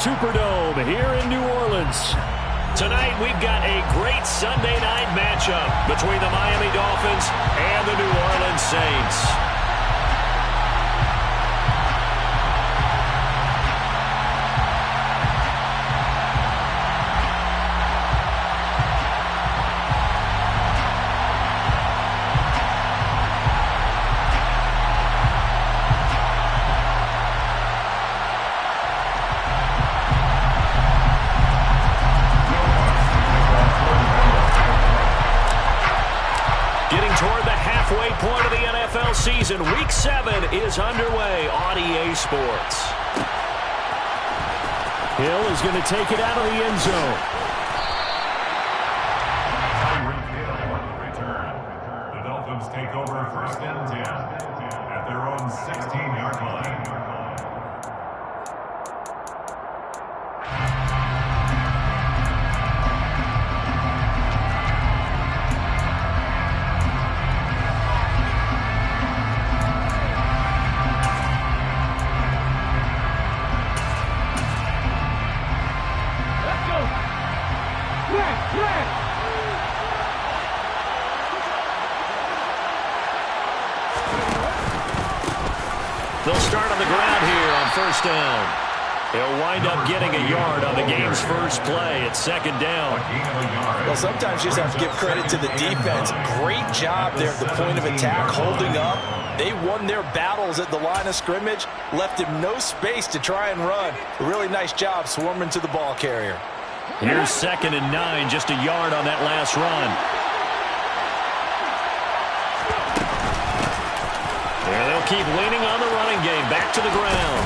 Superdome here in New Orleans. Tonight we've got a great Sunday night matchup between the Miami Dolphins and the New Orleans Saints. Point of the NFL season. Week 7 is underway on EA Sports. Hill is going to take it out of the end zone. Return. The Dolphins take over 1st and 10 at their own 16-yard line. They'll start on the ground here on 1st down. He'll wind up getting a yard on the game's first play at 2nd down. Well, sometimes you just have to give credit to the defense. Great job there at the point of attack, holding up. They won their battles at the line of scrimmage, left him no space to try and run. A really nice job swarming to the ball carrier. Here's 2nd and 9, just a yard on that last run. And they'll keep leaning on the running game, back to the ground.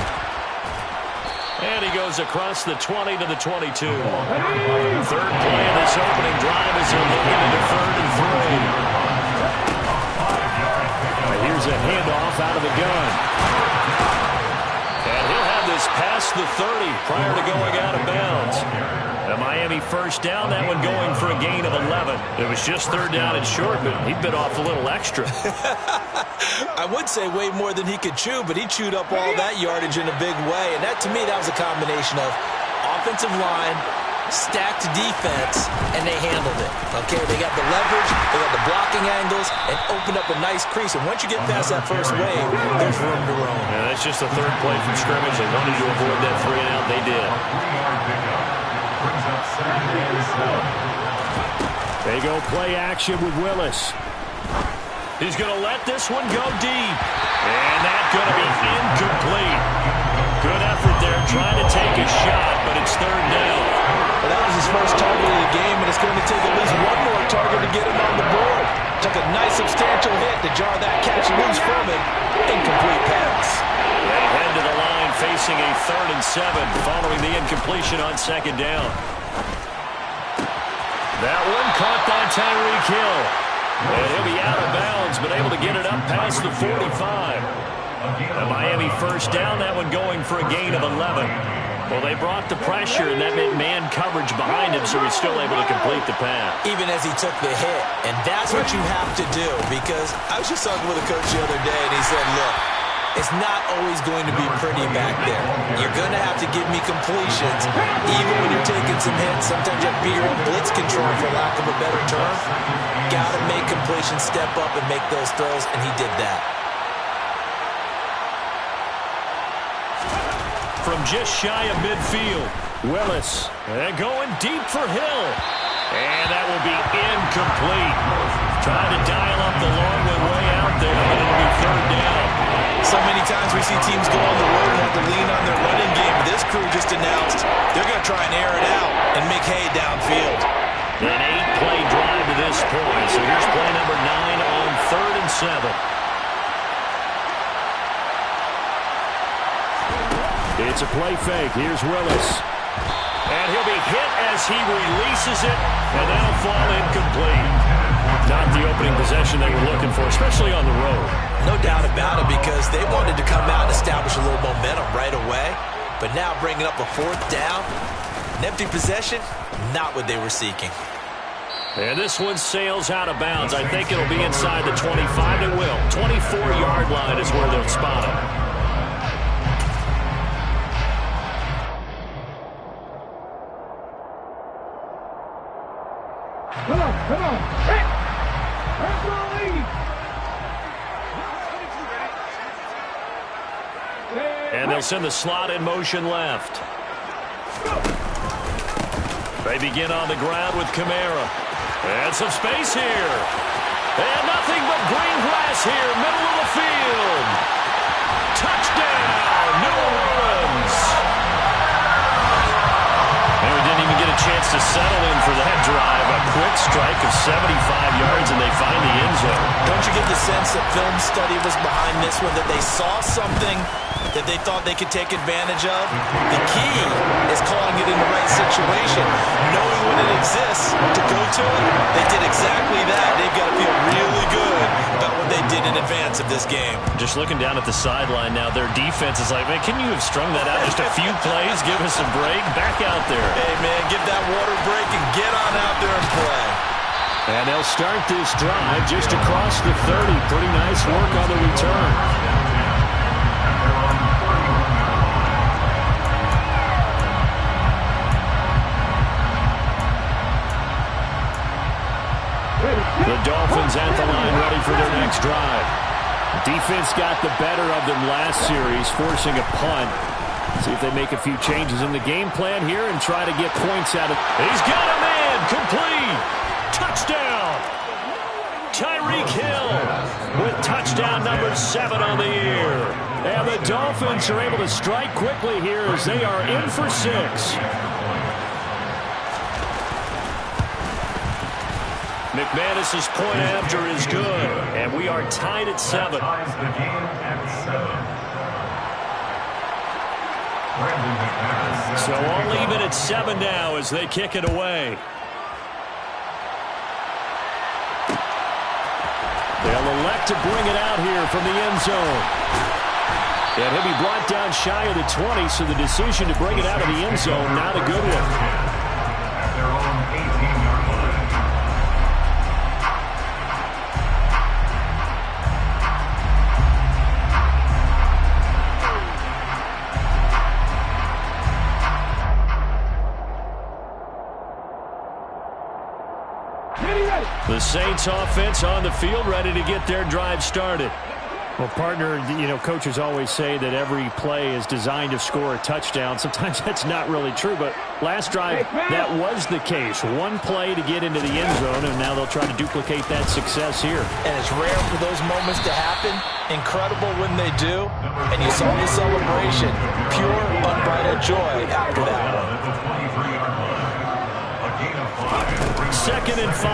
And he goes across the 20 to the 22. Third play of this opening drive as they're looking into 3rd and 3. Here's a handoff out of the gun. And he'll have this past the 30 prior to going out of bounds. A Miami 1st down, that one going for a gain of 11. It was just 3rd down and short, but he bit off a little extra. I would say way more than he could chew, but he chewed up all that yardage in a big way. And that, to me, that was a combination of offensive line, stacked defense, and they handled it. Okay, they got the leverage, they got the blocking angles, and opened up a nice crease. And once you get past that first wave, there's room to roam. Yeah, that's just the 3rd play from scrimmage. They wanted to avoid that 3 and out. They did. They go play action with Willis. He's going to let this one go deep. And that's going to be incomplete. Good effort there trying to take a shot, but it's 3rd down. Well, that was his first target of the game, and it's going to take at least one more target to get him on the board. Took a nice substantial hit to jar that catch loose from him. Incomplete pass. They head to the line facing a 3rd and 7 following the incompletion on 2nd down. That one caught by Tyreek Hill. And he'll be out of bounds, but able to get it up past the 45. A Miami 1st down, that one going for a gain of 11. Well, they brought the pressure, and that meant man coverage behind him, so he's still able to complete the pass. Even as he took the hit. And that's what you have to do, because I was just talking with a coach the other day, and he said, look, it's not always going to be pretty back there. You're going to have to give me completions. Even when you're taking some hits, sometimes you have to be your own blitz control, for lack of a better term. Got to make completions, step up, and make those throws, and he did that. From just shy of midfield, Willis. And going deep for Hill. And that will be incomplete. Trying to dial up the long way out there, but it'll be 3rd down. So many times we see teams go on the road and have to lean on their running game. This crew just announced they're going to try and air it out and make hay downfield. An 8-play drive to this point. So here's play number 9 on 3rd and 7. It's a play fake. Here's Willis. And he'll be hit as he releases it, and that'll fall incomplete. Not the opening possession they were looking for, especially on the road. No doubt about it, because they wanted to come out and establish a little momentum right away. But now bringing up a 4th down, an empty possession, not what they were seeking. And this one sails out of bounds. I think it'll be inside the 25. It will. 24-yard line is where they'll spot it. And they'll send the slot in motion left. They begin on the ground with Kamara. And some space here. And nothing but green grass here, middle of the field. Touchdown, New Orleans. And we didn't even get a chance to settle in for that drive. A quick strike of 75 yards, and they find the end zone. Don't you get the sense that film study was behind this one, that they saw something that they thought they could take advantage of? The key is calling it in the right situation. Knowing when it exists to go to it, they did exactly that. They've got to feel really good about what they did in advance of this game. Just looking down at the sideline now, their defense is like, man, can you have strung that out just a few plays? Give us a break. Back out there. Hey, man, give that water break and get on out there and play. And they'll start this drive just across the 30. Pretty nice work on the return. The Dolphins at the line, ready for their next drive. Defense got the better of them last series, forcing a punt. See if they make a few changes in the game plan here and try to get points out of. He's got a man, complete, touchdown. Tyreek Hill with touchdown number 7 on the year. And the Dolphins are able to strike quickly here as they are in for 6. McManus's point after is good, and we are tied at 7. So all even at 7 now as they kick it away. They'll elect to bring it out here from the end zone. And he'll be brought down shy of the 20, so the decision to bring it out of the end zone, not a good one. At their own 18-yard line. The Saints offense on the field, ready to get their drive started. Well, partner, you know, coaches always say that every play is designed to score a touchdown. Sometimes that's not really true, but last drive, that was the case. One play to get into the end zone, and now they'll try to duplicate that success here. And it's rare for those moments to happen. Incredible when they do. And you saw the celebration. Pure, unbridled joy after that one. 2nd and 5.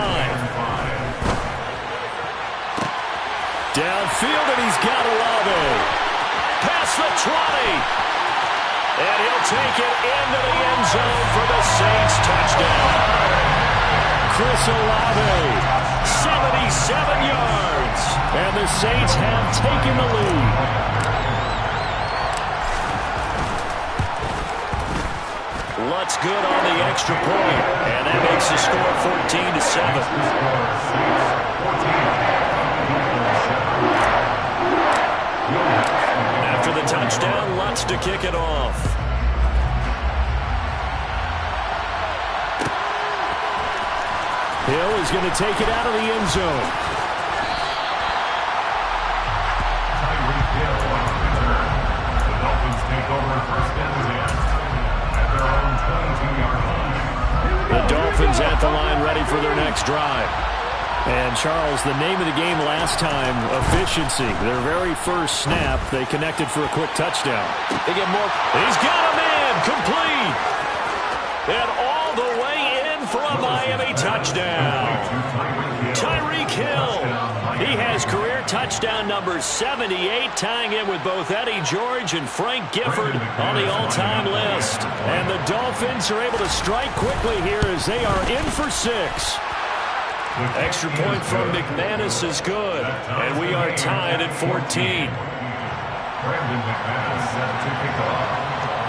Downfield, and he's got Olave. Past the 20. And he'll take it into the end zone for the Saints touchdown. Chris Olave, 77 yards. And the Saints have taken the lead. Lutz good on the extra point, and that makes the score 14-7. After the touchdown, Lutz to kick it off. Hill is going to take it out of the end zone. Tyreek Hill on the return. The Dolphins take over 1st and 10. The Dolphins at the line, ready for their next drive. And, Charles, the name of the game last time, efficiency. Their very first snap, they connected for a quick touchdown. They get more. He's got a man, complete. And all the way in for a Miami touchdown. Tyreek Hill. He has career touchdown number 78, tying in with both Eddie George and Frank Gifford on the all-time list. And the Dolphins are able to strike quickly here as they are in for 6. Extra point from McManus is good, and we are tied at 14.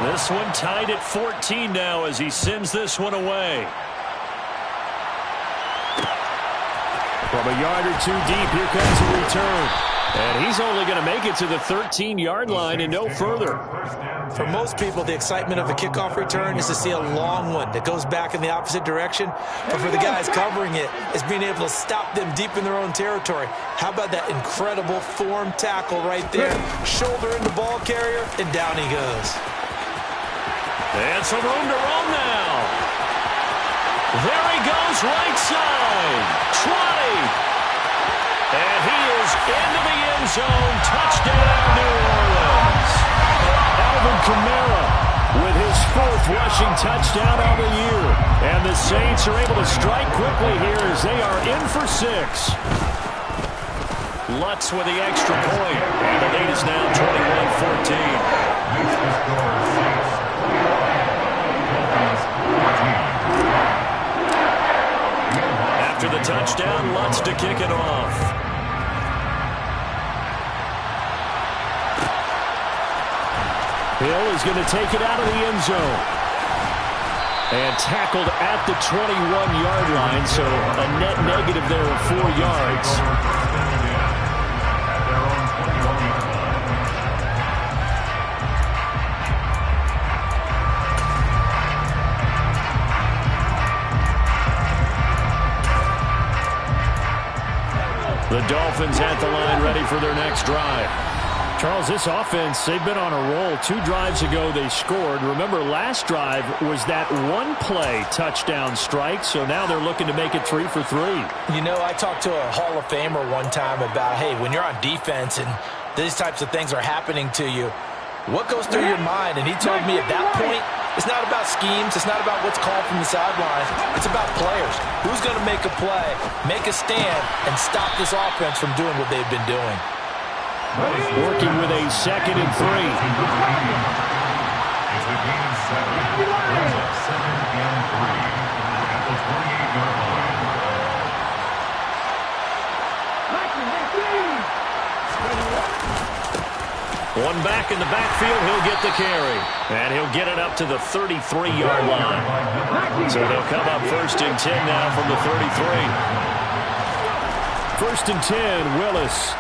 This one tied at 14 now as he sends this one away. From a yard or two deep, here comes the return. And he's only going to make it to the 13-yard line and no further. For most people, the excitement of a kickoff return is to see a long one that goes back in the opposite direction. But for the guys covering it, it's being able to stop them deep in their own territory. How about that incredible form tackle right there? Shoulder in the ball carrier, and down he goes. And some room to roam now. There he goes, right side. 20. And he is into the end zone. Touchdown, New Orleans. Alvin Kamara with his 4th rushing touchdown of the year. And the Saints are able to strike quickly here as they are in for 6. Lutz with the extra point. And the lead is now 21-14. After the touchdown, Lutz to kick it off. Hill is going to take it out of the end zone. And tackled at the 21-yard line, so a net negative there of 4 yards. The Dolphins at the line ready for their next drive. Charles, this offense, they've been on a roll. 2 drives ago, they scored. Remember, last drive was that one-play touchdown strike, so now they're looking to make it 3 for 3. You know, I talked to a Hall of Famer one time about, hey, when you're on defense and these types of things are happening to you, what goes through your mind? And he told me at that point, it's not about schemes. It's not about what's called from the sidelines. It's about players. Who's going to make a play, make a stand, and stop this offense from doing what they've been doing? Working with a 2nd and 3. It's a gain of 7. Brings up 2nd and 3 at the 28-yard line. One back in the backfield, he'll get the carry. And he'll get it up to the 33-yard line. So they'll come up 1st and 10 now from the 33. 1st and 10, Willis.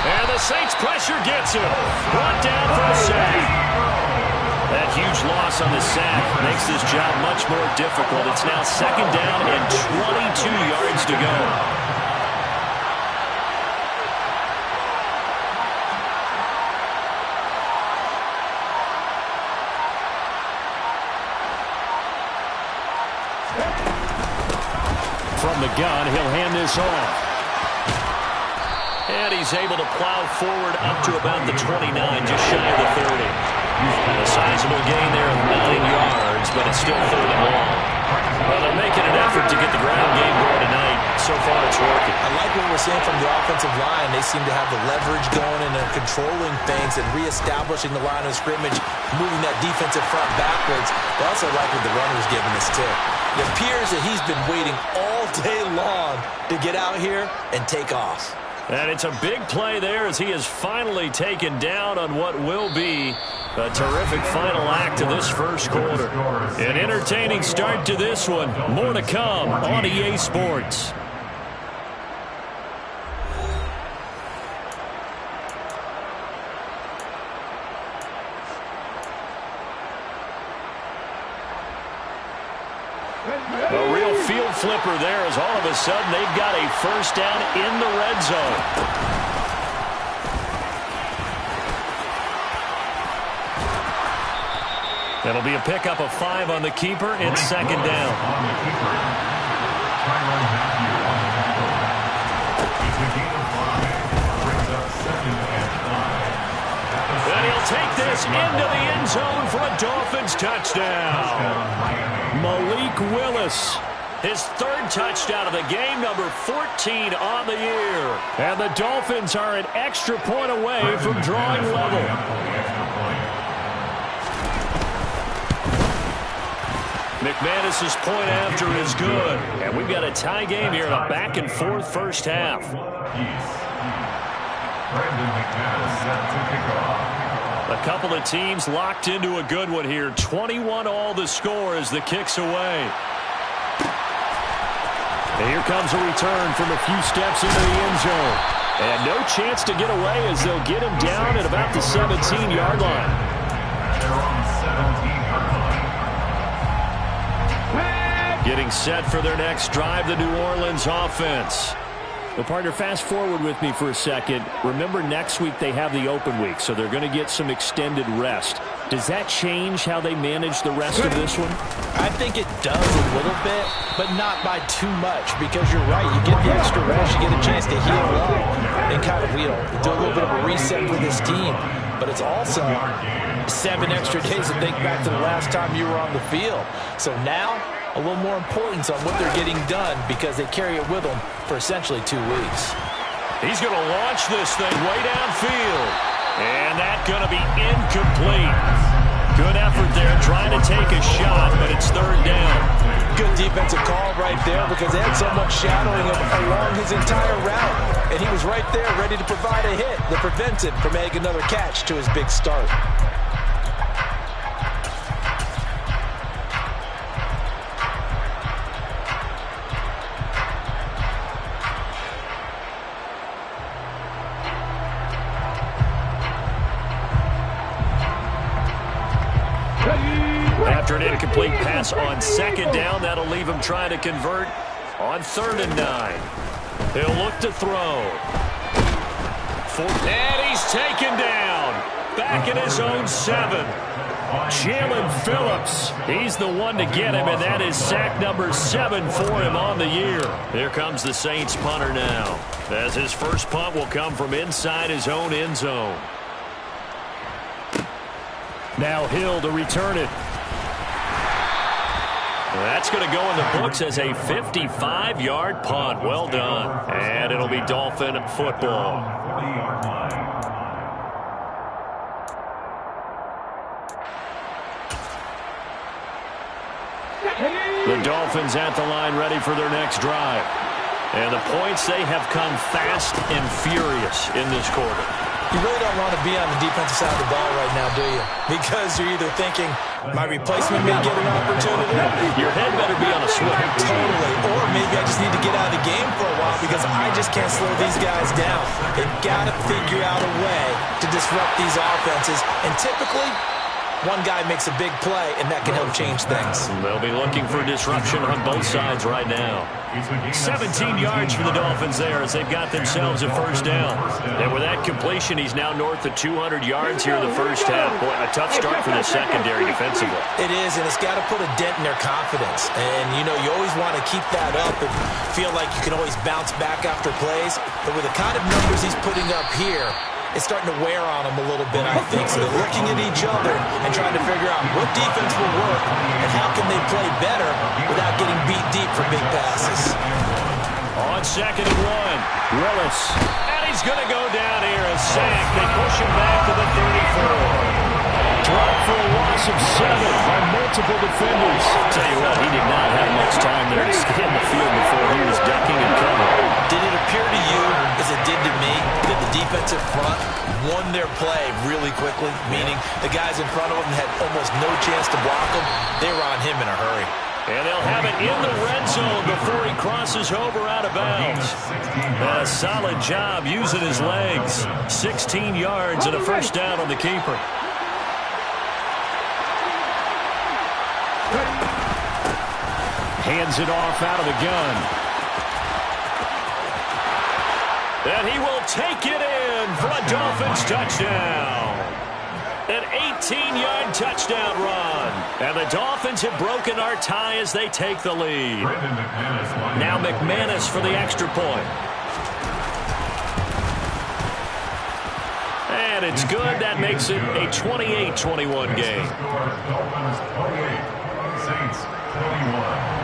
And the Saints pressure gets him. Brought down for a sack. That huge loss on the sack makes this job much more difficult. It's now 2nd down and 22 yards to go. From the gun, he'll hand this off. And he's able to plow forward up to about the 29, just shy of the 30. A sizable gain there of 9 yards, but it's still 3rd and long. Well, they're making an effort to get the ground game going tonight. So far, it's working. I like what we're seeing from the offensive line. They seem to have the leverage going and they're controlling things and reestablishing the line of scrimmage, moving that defensive front backwards. But I also like what the runner's giving us, too. It appears that he's been waiting all day long to get out here and take off. And it's a big play there as he is finally taken down on what will be a terrific final act of this first quarter. An entertaining start to this one. More to come on EA Sports. A real field flipper there as all of a sudden they've got a 1st down in the red zone. That'll be a pickup of 5 on the keeper. It's 2nd down. And he'll take this into the end zone for a Dolphins touchdown. Malik Willis, his 3rd touchdown of the game, number 14 on the year. And the Dolphins are an extra point away from drawing level. McManus's point after is good. And we've got a tie game here in a back-and-forth first half. A couple of teams locked into a good one here. 21 all the score as the kick's away. And here comes a return from a few steps into the end zone. And no chance to get away as they'll get him down at about the 17-yard line. Getting set for their next drive, the New Orleans offense. Well, partner, fast forward with me for a second. Remember, next week they have the open week, so they're going to get some extended rest. Does that change how they manage the rest of this one? I think it does a little bit, but not by too much, because you're right. You get the extra rest. You get a chance to heal up and kind of, do a little bit of a reset for this team. But it's also 7 extra days to think back to the last time you were on the field. So now, a little more importance on what they're getting done because they carry it with them for essentially 2 weeks. He's going to launch this thing way downfield. And that's going to be incomplete. Good effort there trying to take a shot, but it's 3rd down. Good defensive call right there because they had someone shadowing him along his entire route. And he was right there ready to provide a hit that prevents him from making another catch to his big start. After an incomplete pass on 2nd down, that'll leave him trying to convert on 3rd and 9. He'll look to throw. And he's taken down. Back in his own 7. Jalen Phillips. He's the one to get him, and that is sack number 7 for him on the year. Here comes the Saints punter now, as his first punt will come from inside his own end zone. Now Hill to return it. That's going to go in the books as a 55-yard punt. Well done. And it'll be Dolphin football. The Dolphins at the line ready for their next drive. And the points, they have come fast and furious in this quarter. You really don't want to be on the defensive side of the ball right now, do you? Because you're either thinking, my replacement may get an opportunity. Your head better be on a swivel. Totally. Or maybe I just need to get out of the game for a while because I just can't slow these guys down. They've got to figure out a way to disrupt these offenses. And typically, one guy makes a big play, and that can help change things. They'll be looking for disruption on both sides right now. 17 yards for the Dolphins there as they've got themselves a 1st down. And with that completion, he's now north of 200 yards here in the first half. Boy, a tough start for the secondary defensively. It is, and it's got to put a dent in their confidence. And, you always want to keep that up and feel like you can always bounce back after plays. But with the kind of numbers he's putting up here, it's starting to wear on them a little bit, I think. So they're looking at each other and trying to figure out what defense will work and how can they play better without getting beat deep for big passes. On 2nd and 1, Willis. And he's going to go down here, a sack. They push him back to the 34. Dropped for a loss of 7 by multiple defenders. Tell you what, he did not have much time there to scan the field before he was ducking and covering. Did it appear to you, as it did to me, that the defensive front won their play really quickly, meaning the guys in front of them had almost no chance to block them? They were on him in a hurry. And they'll have it in the red zone before he crosses over out of bounds. A solid job using his legs. 16 yards and a 1st down on the keeper. Hands it off out of the gun. And he will take it in for a Dolphins touchdown. An 18-yard touchdown run. And the Dolphins have broken our tie as they take the lead. Now McManus for the extra point. And it's good. That makes it a 28-21 game. Dolphins 28, Saints 21.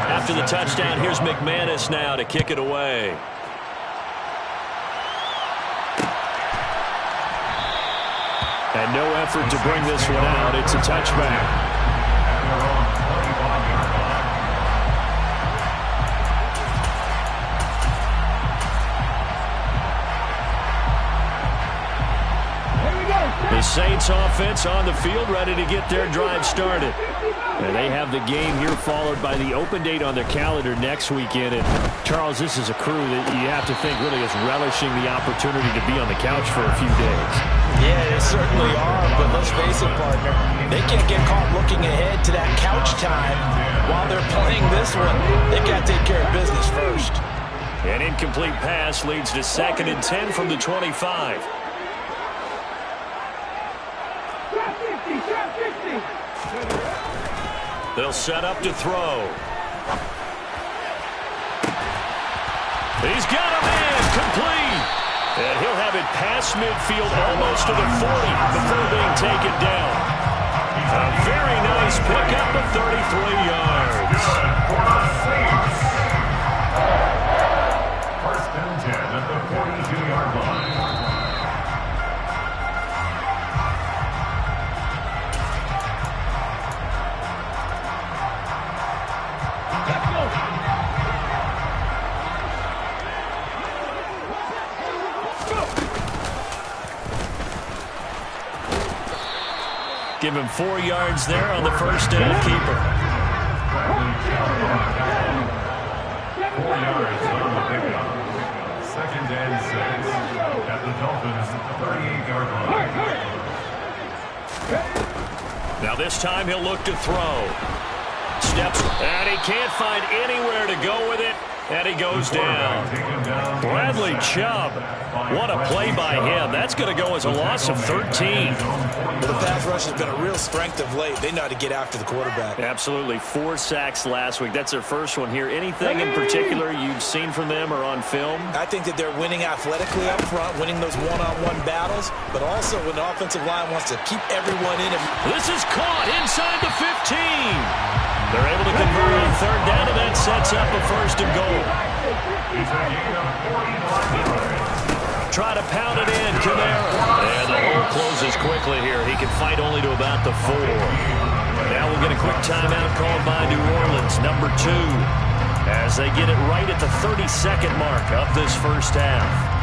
After the touchdown, here's McManus now to kick it away. And no effort to bring this one out. It's a touchback. The Saints offense on the field, ready to get their drive started. And they have the game here followed by the open date on their calendar next weekend. And Charles, this is a crew that you have to think really is relishing the opportunity to be on the couch for a few days. Yeah, they certainly are, but let's face it, partner. They can't get caught looking ahead to that couch time while they're playing this one. They've got to take care of business first. An incomplete pass leads to 2nd and 10 from the 25. They'll set up to throw. He's got a man complete. And he'll have it past midfield almost to the 40 before being taken down. A very nice pickup of 33 yards. First and 10 at the 42-yard line. Give him 4 yards there on the first down keeper. 4 yards on the pickup. 2nd and 6 at the Dolphins' 38-yard line. Now this time he'll look to throw. Steps, and he can't find anywhere to go with it, and he goes down. Bradley Chubb, what a play by him. That's going to go as a loss of 13. Well, the pass rush has been a real strength of late. They know how to get after the quarterback. Absolutely. 4 sacks last week. That's their first one here. Anything in particular you've seen from them or on film? I think that they're winning athletically up front, winning those one-on-one battles, but also when the offensive line wants to keep everyone in it. This is caught inside the 15. They're able to convert on 3rd down, and that sets up a 1st and goal. Try to pound it in, Kamara. And the hole closes quickly here. He can fight only to about the 4. Now we'll get a quick timeout called by New Orleans, number 2, as they get it right at the 32nd mark of this first half.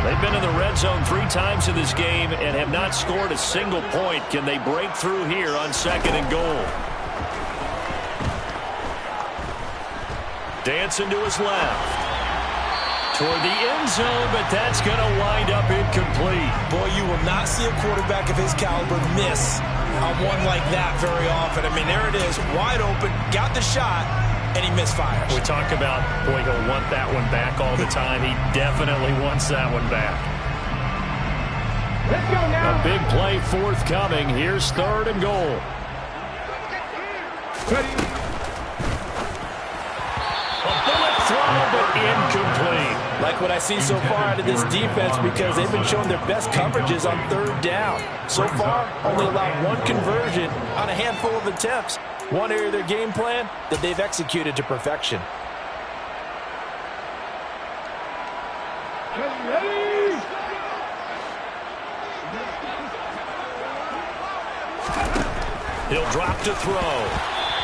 They've been in the red zone 3 times in this game and have not scored a single point. Can they break through here on 2nd and goal? Dancing to his left. Toward the end zone, but that's going to wind up incomplete. Boy, you will not see a quarterback of his caliber miss on one like that very often. I mean, there it is, wide open, got the shot, and he misfires. We talk about, boy, he'll want that one back all the time. He definitely wants that one back. Let's go now. A big play forthcoming. Here's 3rd and goal. Ready. A bullet throw, but incomplete. Like what I've seen so far out of this defense, because they've been showing their best coverages on 3rd down. So far, only allowed 1 conversion on a handful of attempts. One area of their game plan that they've executed to perfection. Ready. He'll drop to throw.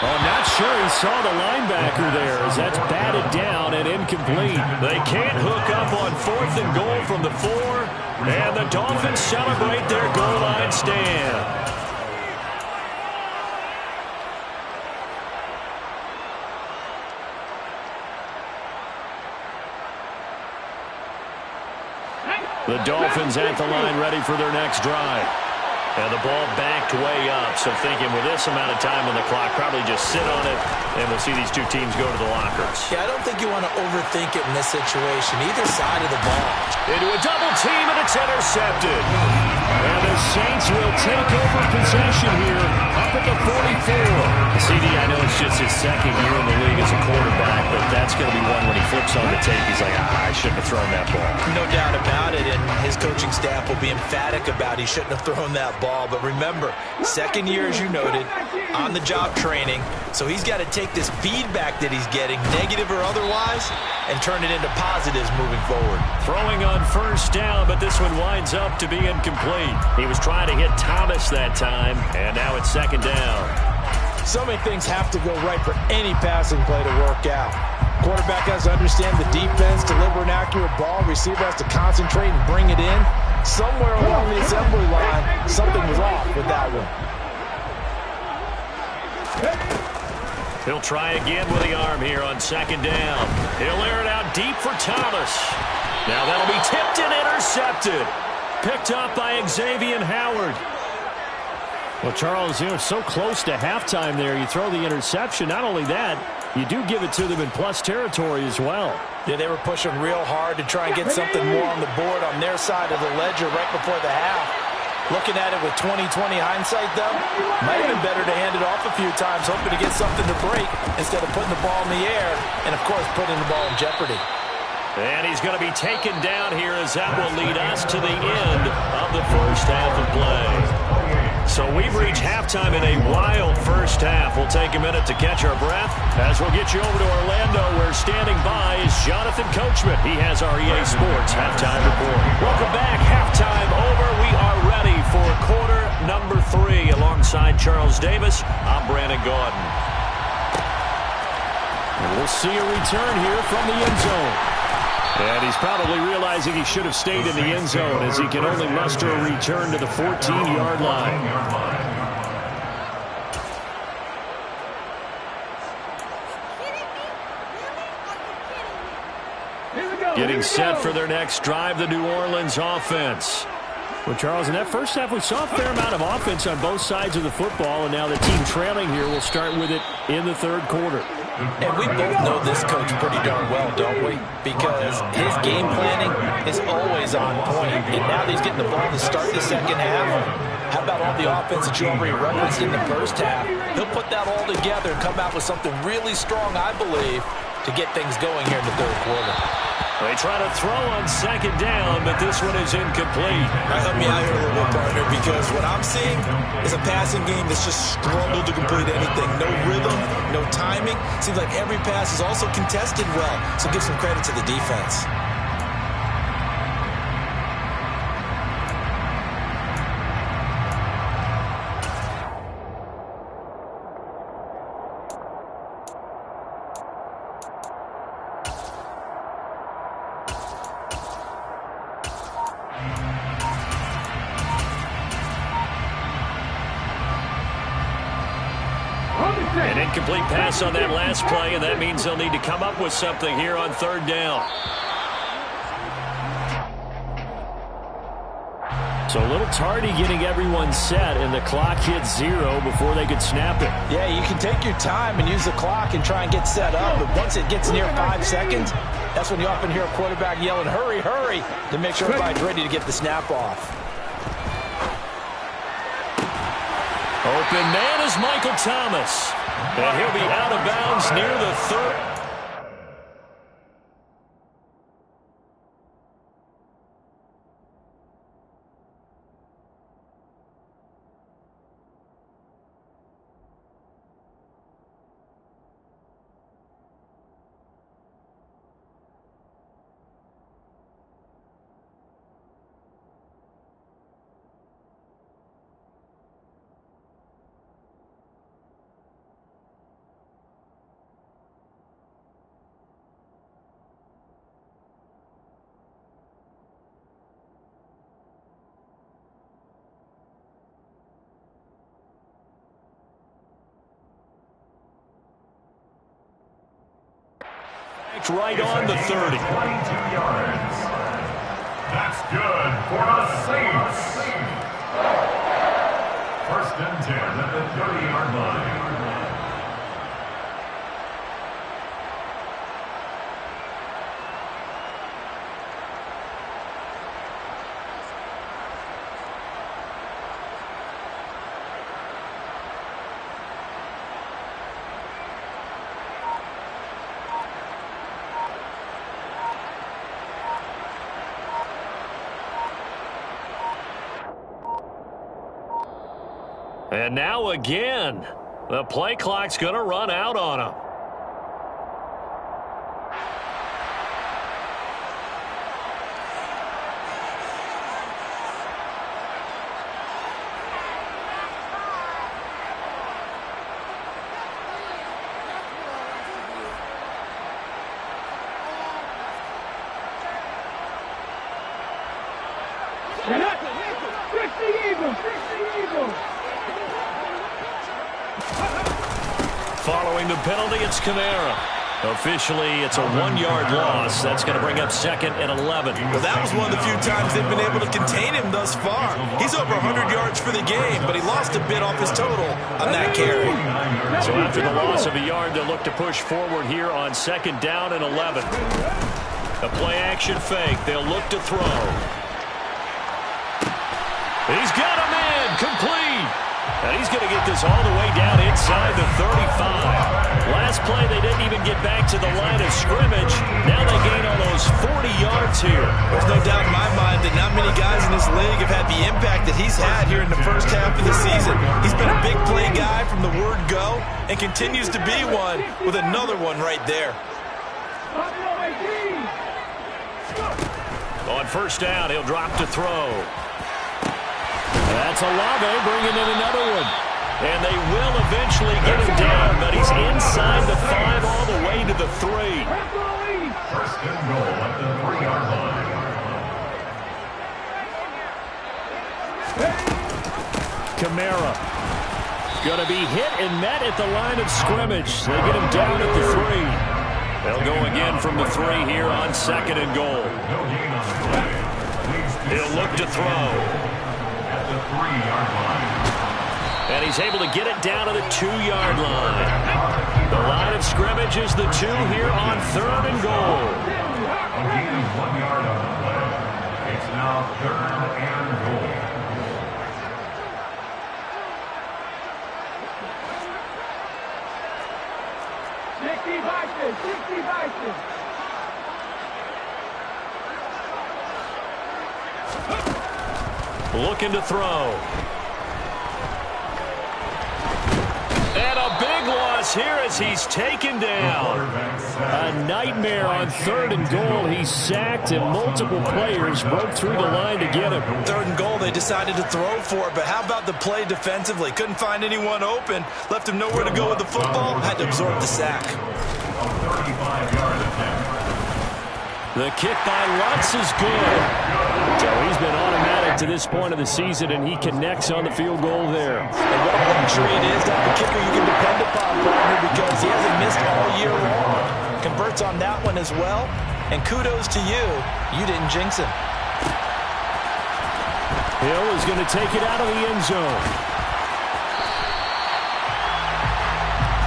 Oh, not sure he saw the linebacker there as that's batted down and incomplete. They can't hook up on 4th and goal from the 4, and the Dolphins celebrate their goal line stand. The Dolphins at the line ready for their next drive. And the ball backed way up, so thinking with this amount of time on the clock, probably just sit on it, and we'll see these 2 teams go to the lockers. Yeah, I don't think you want to overthink it in this situation, either side of the ball. Into a double team, and it's intercepted. And the Saints will take over possession here up at the 44. CD, I know it's just his 2nd year in the league as a quarterback, but that's going to be one when he flips on the tape. He's like, I shouldn't have thrown that ball. No doubt about it, and his coaching staff will be emphatic about he shouldn't have thrown that ball. But remember, 2nd year, as you noted, on-the-job training, so he's got to take this feedback that he's getting, negative or otherwise, and turn it into positives moving forward. Throwing on 1st down, but this one winds up to be incomplete. He was trying to hit Thomas that time, and now it's 2nd down. So many things have to go right for any passing play to work out. Quarterback has to understand the defense, deliver an accurate ball. Receiver has to concentrate and bring it in. Somewhere along the assembly line, something was off with that one. He'll try again with the arm here on second down. He'll air it out deep for Thomas. Now that'll be tipped and intercepted. Picked up by Xavier Howard. Well, Charles, so close to halftime there. You throw the interception. Not only that, you do give it to them in plus territory as well. Yeah, they were pushing real hard to try and get something more on the board on their side of the ledger right before the half. Looking at it with 20/20 hindsight, though, might have been better to hand it off a few times, hoping to get something to break instead of putting the ball in the air and, of course, putting the ball in jeopardy. And he's going to be taken down here as that will lead us to the end of the first half of play. So we've reached halftime in a wild first half. We'll take a minute to catch our breath as we'll get you over to Orlando, where standing by is Jonathan Coachman. He has our EA Sports halftime report. Welcome back. Halftime over. We are ready for quarter number 3. Alongside Charles Davis, I'm Brandon Gaudin. And we'll see a return here from the end zone. And he's probably realizing he should have stayed in the end zone, as he can only muster a return to the 14-yard line. Getting set for their next drive, the New Orleans offense. Well, Charles, in that first half, we saw a fair amount of offense on both sides of the football, and now the team trailing here will start with it in the third quarter. And we both know this coach pretty darn well, don't we? Because his game planning is always on point. And now that he's getting the ball to start the second half, how about all the offense that you already referenced in the first half? He'll put that all together and come out with something really strong, I believe, to get things going here in the third quarter. They try to throw on second down, but this one is incomplete. Help me out here a little bit, partner, because what I'm seeing is a passing game that's just struggled to complete anything. No rhythm, no timing. Seems like every pass is also contested well, so give some credit to the defense. An incomplete pass on that last play, and that means they'll need to come up with something here on third down. So a little tardy getting everyone set, and the clock hit 0 before they could snap it. Yeah, you can take your time and use the clock and try and get set up, but once it gets near 5 seconds, that's when you often hear a quarterback yelling, hurry, hurry, to make sure everybody's ready to get the snap off. Open man is Michael Thomas. And he'll be out of bounds near the 30. Right on the 30. 22 yards. That's good for the Saints. First and 10 at the 30-yard line. And now again, the play clock's going to run out on him. Following the penalty, it's Kamara. Officially, it's a 1-yard loss. That's going to bring up 2nd and 11. Well, that was one of the few times they've been able to contain him thus far. He's over 100 yards for the game, but he lost a bit off his total on that carry. So after the loss of a yard, they'll look to push forward here on 2nd down and 11. A play-action fake. They'll look to throw. He's got a man. Complete. And he's going to get this all the way down inside the 35. Last play, they didn't even get back to the line of scrimmage. Now they gain almost 40 yards here. There's no doubt in my mind that not many guys in this league have had the impact that he's had here in the first half of the season. He's been a big play guy from the word go and continues to be one with another one right there. On 1st down, he'll drop to throw. That's Olave bringing in another one. And they will eventually get him down, but he's inside the 5 all the way to the 3. 1st and goal at the 3-yard line. Kamara. Going to be hit and met at the line of scrimmage. They get him down at the 3. They'll go again from the 3 here on 2nd and goal. No gain on the play. He'll look to throw. At the 3-yard line. And he's able to get it down to the 2-yard line. The line of scrimmage is the 2 here on 3rd and goal. A gain of 1 yard on the play. It's now 3rd and goal. Looking to throw. And a big loss here as he's taken down. A nightmare on 3rd and goal. He's sacked and multiple players broke through the line to get him. 3rd and goal, they decided to throw for it, but how about the play defensively? Couldn't find anyone open, left him nowhere to go with the football, had to absorb the sack. A 35-yard attempt. The kick by Lutz is good. So he's been automatic to this point of the season, and he connects on the field goal there. And what a luxury it is to have a kicker you can depend upon, partner, because he hasn't missed all year long. Converts on that one as well, and kudos to you. You didn't jinx him. Hill is going to take it out of the end zone.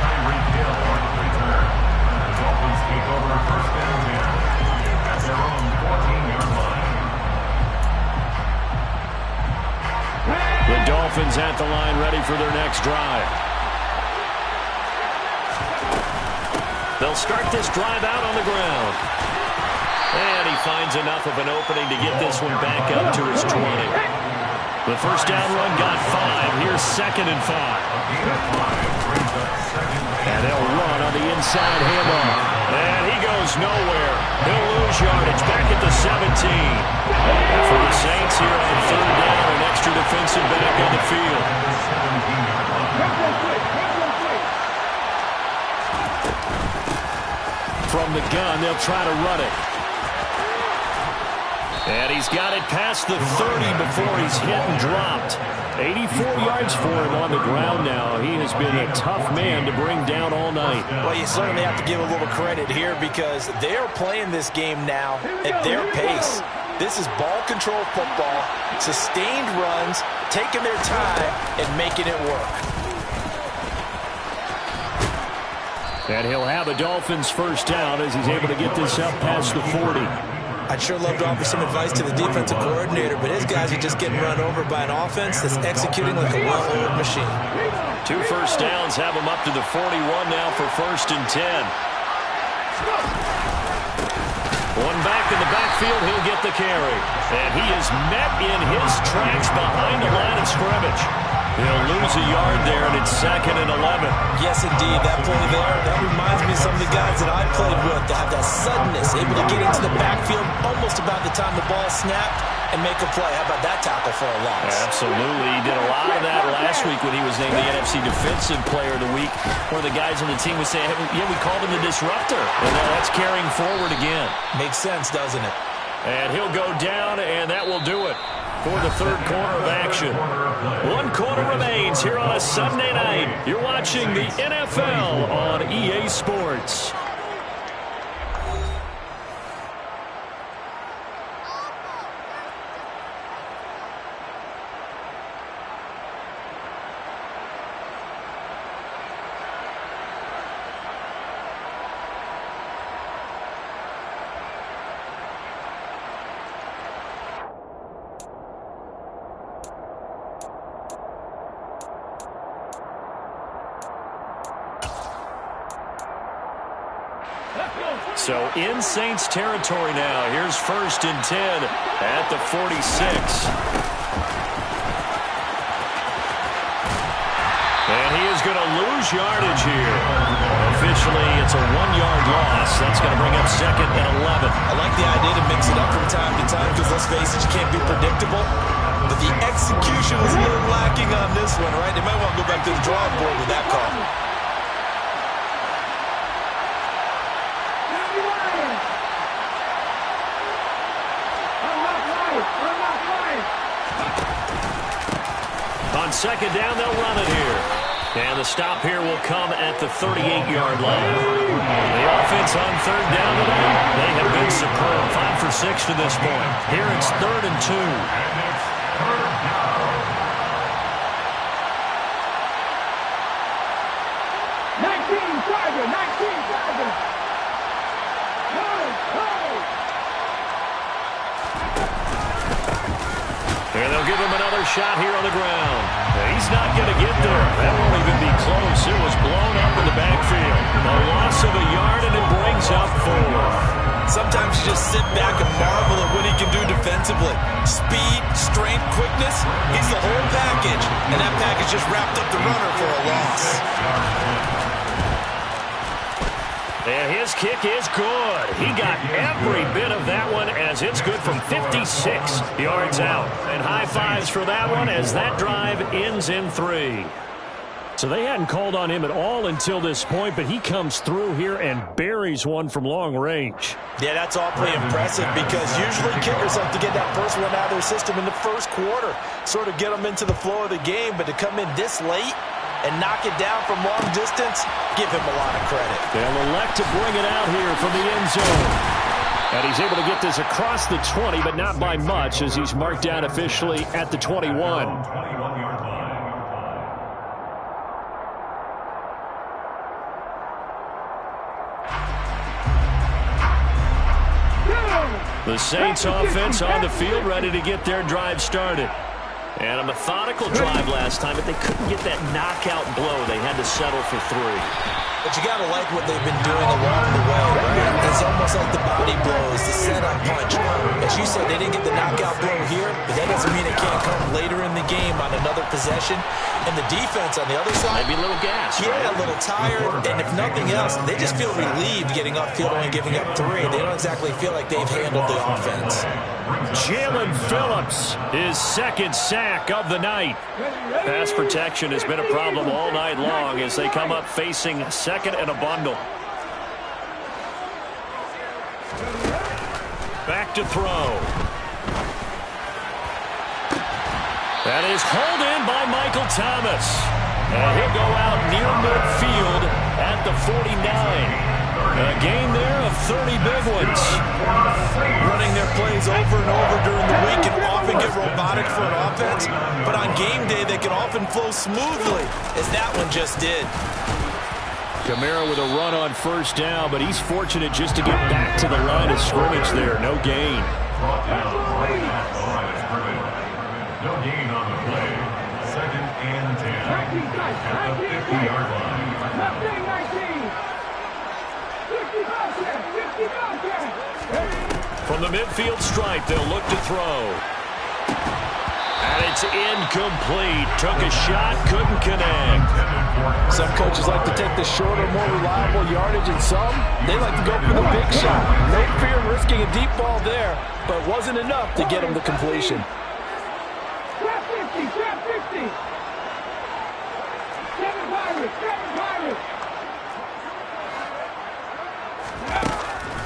Tyreek Hill on the return. The Dolphins take over 1st and 10 at their own 14-yard line. The Dolphins at the line ready for their next drive. They'll start this drive out on the ground. And he finds enough of an opening to get this one back up to his 20. The 1st down run got 5. Here's 2nd and 5. And they'll run on the inside handoff. And he goes nowhere. He'll lose yardage back at the 17. And for the Saints here on 3rd down, an extra defensive back on the field. From the gun, they'll try to run it. And he's got it past the 30 before he's hit and dropped. 84 yards for him on the ground now. He has been a tough man to bring down all night. Well, you certainly have to give a little credit here because they are playing this game now at their pace. This is ball control football, sustained runs, taking their time and making it work. And he'll have a Dolphins 1st down as he's able to get this up past the 40. I'd sure love to offer some advice to the defensive coordinator, but his guys are just getting run over by an offense that's executing like a well-oiled machine. 2 first downs have him up to the 41 now for 1st and 10. One back in the backfield, he'll get the carry. And he is met in his tracks behind the line of scrimmage. He'll lose a yard there, and it's 2nd and 11. Yes, indeed. That play there, that reminds me of some of the guys that I played with to have that suddenness, able to get into the backfield almost about the time the ball snapped and make a play. How about that tackle for a loss? Absolutely. He did a lot of that last week when he was named the NFC Defensive Player of the Week. One of the guys on the team was saying, hey, yeah, we called him the disruptor. And now that's carrying forward again. Makes sense, doesn't it? And he'll go down, and that will do it. before the third quarter of action. One quarter remains here on a Sunday night. You're watching the NFL on EA Sports. So in Saints territory now. Here's 1st and 10 at the 46. And he is going to lose yardage here. Officially, it's a 1-yard loss. That's going to bring up 2nd and 11. I like the idea to mix it up from time to time because, let's face it, you can't be predictable. But the execution was a little lacking on this one, right? They might want to go back to the drawing board with that call. On 2nd down, they'll run it here. And the stop here will come at the 38-yard line. The offense on 3rd down today, they have been superb. 5 for 6 to this point. Here it's 3rd and 2. And they'll give him another shot here on the ground. He's not going to get there. That won't even be close. It was blown up in the backfield. A loss of a yard, and it brings up 4. Sometimes you just sit back and marvel at what he can do defensively. Speed, strength, quickness, he's the whole package. And that package just wrapped up the runner for a loss. And his kick is good. He got every bit of that one as it's good from 56 yards out. And high fives for that one as that drive ends in 3. So they hadn't called on him at all until this point, but he comes through here and buries one from long range. Yeah, that's awfully impressive because usually kickers like to get that first one out of their system in the first quarter, sort of get them into the flow of the game, but to come in this late and knock it down from long distance, give him a lot of credit. They'll elect to bring it out here from the end zone. And he's able to get this across the 20, but not by much as he's marked down officially at the 21. The Saints offense on the field ready to get their drive started. And a methodical drive last time, but they couldn't get that knockout blow. They had to settle for 3. But you got to like what they've been doing along the way, right? It's almost like the body blows, the setup punch. As you said, they didn't get the knockout blow here, but that doesn't mean it can't come later in the game on another possession. And the defense on the other side, maybe a little gas. Yeah, right? A little tired. And if nothing else, they just feel relieved getting upfield and giving up 3. They don't exactly feel like they've handled the offense. Jalen Phillips, his 2nd sack of the night. Pass protection has been a problem all night long as they come up facing 2nd and a bundle. Back to throw. That is hauled in by Michael Thomas. And he'll go out near midfield at the 49. A gain there of 30 big ones. Running their plays over and over during the week can often get robotic for an offense, but on game day they can often flow smoothly, as that one just did. Kamara with a run on 1st down, but he's fortunate just to get back to the line of scrimmage there. No gain. No gain on the play. 2nd and 10 at the 50-yard line. From the midfield stripe, they'll look to throw. And it's incomplete. Took a shot, couldn't connect. Some coaches like to take the shorter, more reliable yardage, and some, they like to go for the big shot. No fear in risking a deep ball there, but wasn't enough to get him the completion. Trap 50, trap 50. 7 Pirates, 7 Pirates.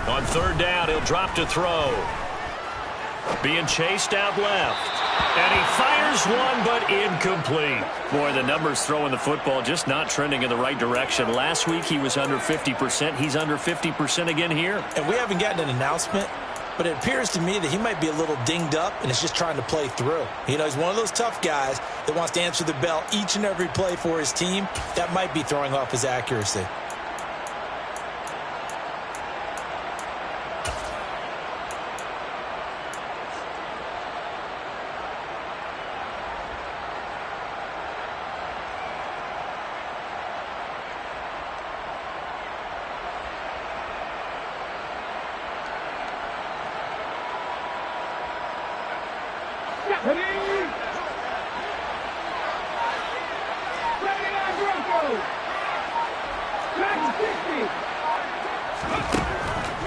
On 3rd down, he'll drop to throw. Being chased out left. And he fires one, but incomplete. Boy, the numbers throwing the football just not trending in the right direction. Last week he was under 50%. He's under 50% again here. And we haven't gotten an announcement, but it appears to me that he might be a little dinged up and is just trying to play through. You know, he's one of those tough guys that wants to answer the bell each and every play for his team. That might be throwing off his accuracy.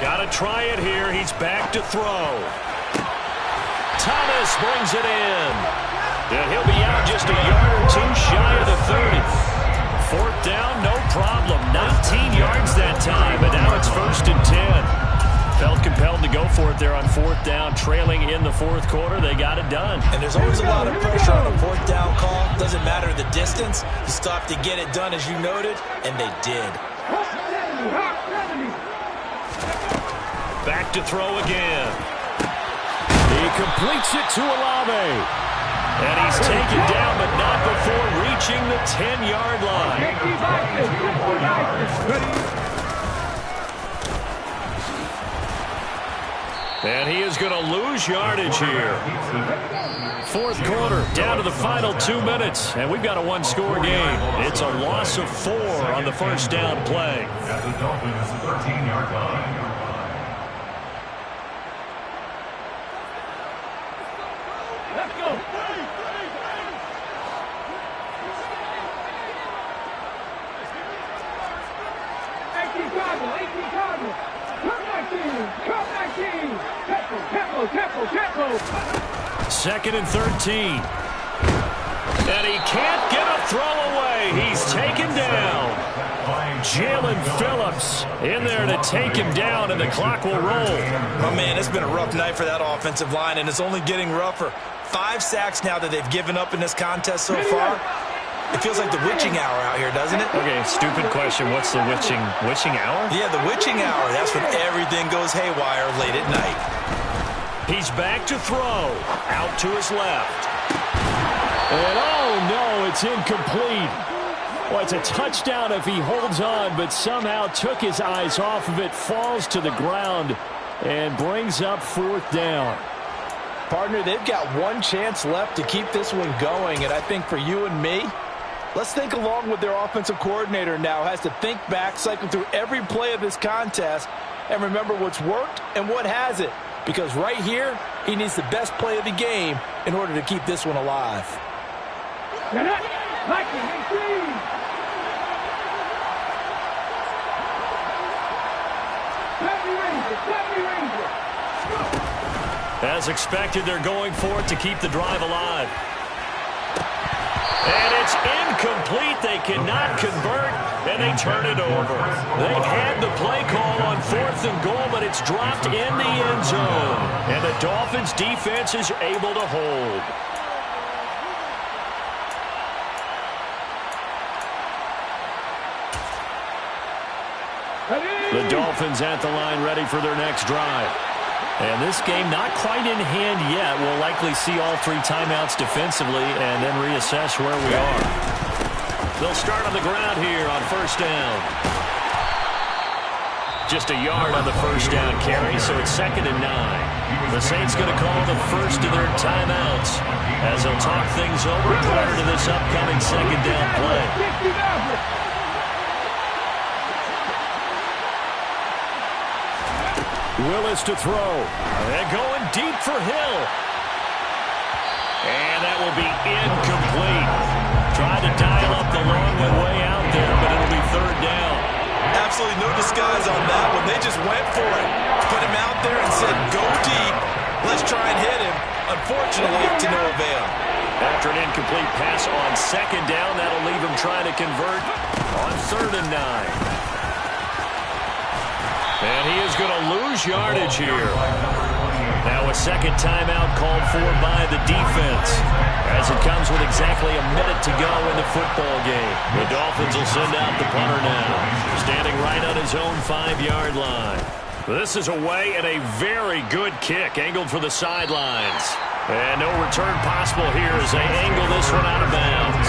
Got to try it here. He's back to throw. Thomas brings it in. And he'll be out just a yard or two shy of the 30. Fourth down, no problem. 19 yards that time, but now it's 1st and 10. Felt compelled to go for it there on 4th down, trailing in the 4th quarter. They got it done. And there's always a lot of pressure on a 4th down call. Doesn't matter the distance. You still have to get it done, as you noted, and they did. Back to throw again. He completes it to Olave. And he's taken down, but not before reaching the 10-yard line. And he is going to lose yardage here. 4th quarter, down to the final 2 minutes. And we've got a one-score game. It's a loss of 4 on the first down play. At the Dolphins, 13-yard line. Second and 13. And he can't get a throw away. He's taken down. Jalen Phillips in there to take him down, and the clock will roll. Oh, man, it's been a rough night for that offensive line, and it's only getting rougher. 5 sacks now that they've given up in this contest so far. It feels like the witching hour out here, doesn't it? Okay, stupid question. What's the witching hour? Yeah, the witching hour. That's when everything goes haywire late at night. He's back to throw. Out to his left. And oh no, it's incomplete. Well, it's a touchdown if he holds on, but somehow took his eyes off of it, falls to the ground, and brings up 4th down. Partner, they've got one chance left to keep this one going, and I think for you and me, let's think along with their offensive coordinator now. Has to think back, cycle through every play of this contest, and remember what's worked and what hasn't. Because right here, he needs the best play of the game in order to keep this one alive. As expected, they're going for it to keep the drive alive. And it's incomplete. They cannot convert, and they turn it over. They had the play call on 4th and goal, but it's dropped in the end zone. And the Dolphins' defense is able to hold. The Dolphins at the line, ready for their next drive. And this game not quite in hand yet. We'll likely see all 3 timeouts defensively and then reassess where we are. They'll start on the ground here on 1st down. Just a yard on the 1st down carry, so it's 2nd and 9. The Saints going to call the first of their timeouts as they'll talk things over prior to this upcoming 2nd down play. Willis to throw. And going deep for Hill. And that will be incomplete. Tried to dial up the long way out there, but it'll be 3rd down. Absolutely no disguise on that one. They just went for it. Put him out there and said, go deep. Let's try and hit him. Unfortunately, to no avail. After an incomplete pass on 2nd down, that'll leave him trying to convert on 3rd and 9. And he is going to lose lose yardage here. Now a second timeout called for by the defense, as it comes with exactly a minute to go in the football game. The Dolphins will send out the punter now, standing right on his own 5-yard line. This is away and a very good kick, angled for the sidelines. And no return possible here as they angle this one out of bounds.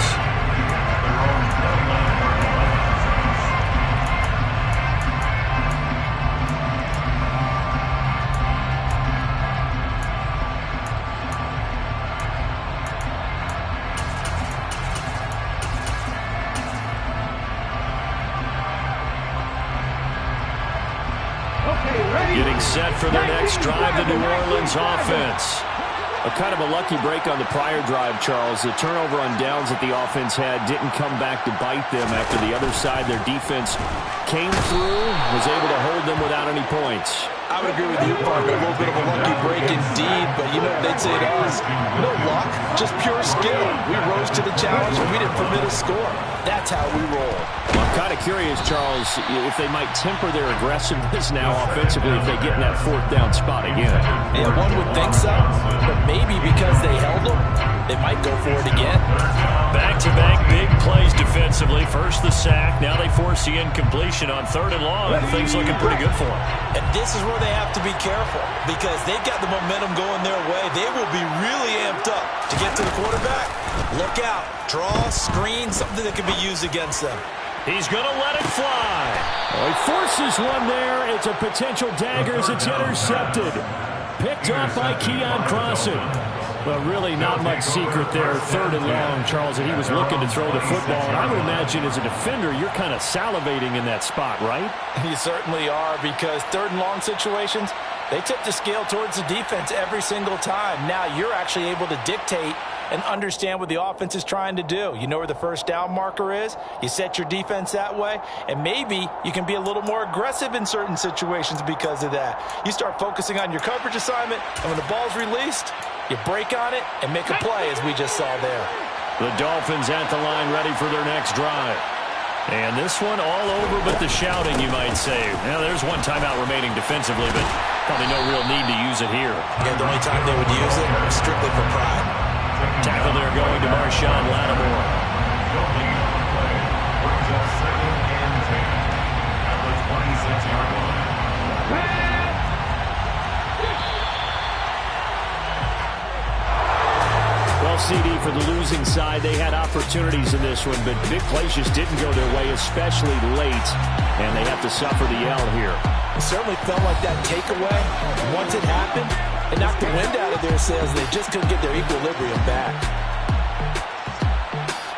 Getting set for their next drive, the New Orleans offense. A kind of a lucky break on the prior drive, Charles. The turnover on downs that the offense had didn't come back to bite them after the other side. Their defense came through, was able to hold them without any points. I would agree with you, partner. A little bit of a lucky break indeed, but you know what they'd say to us? No luck, just pure skill. We rose to the challenge, and we didn't permit a score. That's how we roll. Well, I'm kind of curious, Charles, if they might temper their aggressiveness now offensively if they get in that 4th down spot again. Yeah, one would think so, but maybe because they held them, they might go for it again. Back-to-back big plays defensively. First the sack, now they force the incompletion on 3rd and long. Things looking pretty good for them. And this is where they have to be careful because they've got the momentum going their way. They will be really amped up to get to the quarterback. Look out. Draw, screen, something that can be used against them. He's going to let it fly. Well, he forces one there. It's a potential dagger as it's intercepted. Picked off by Keon Crossen. Well, really not much secret there. 3rd and long, Charles, and he was looking to throw the football. And I would imagine as a defender, you're kind of salivating in that spot, right? You certainly are, because 3rd and long situations, they tip the scale towards the defense every single time. Now you're actually able to dictate and understand what the offense is trying to do. You know where the 1st down marker is. You set your defense that way, and maybe you can be a little more aggressive in certain situations because of that. You start focusing on your coverage assignment, and when the ball's released, you break on it and make a play, as we just saw there. The Dolphins at the line, ready for their next drive. And this one all over but the shouting, you might say. Now, there's one timeout remaining defensively, but probably no real need to use it here. Yeah, the only time they would use it was strictly for pride. Tackle there going to Marshawn Lattimore. Brings up 2nd and 10 at the 26-yard line. Well, CD, for the losing side, they had opportunities in this one, but big plays just didn't go their way, especially late, and they have to suffer the L here. It certainly felt like that takeaway. Once it happened, it knocked the wind out of their sails. They just couldn't get their equilibrium back.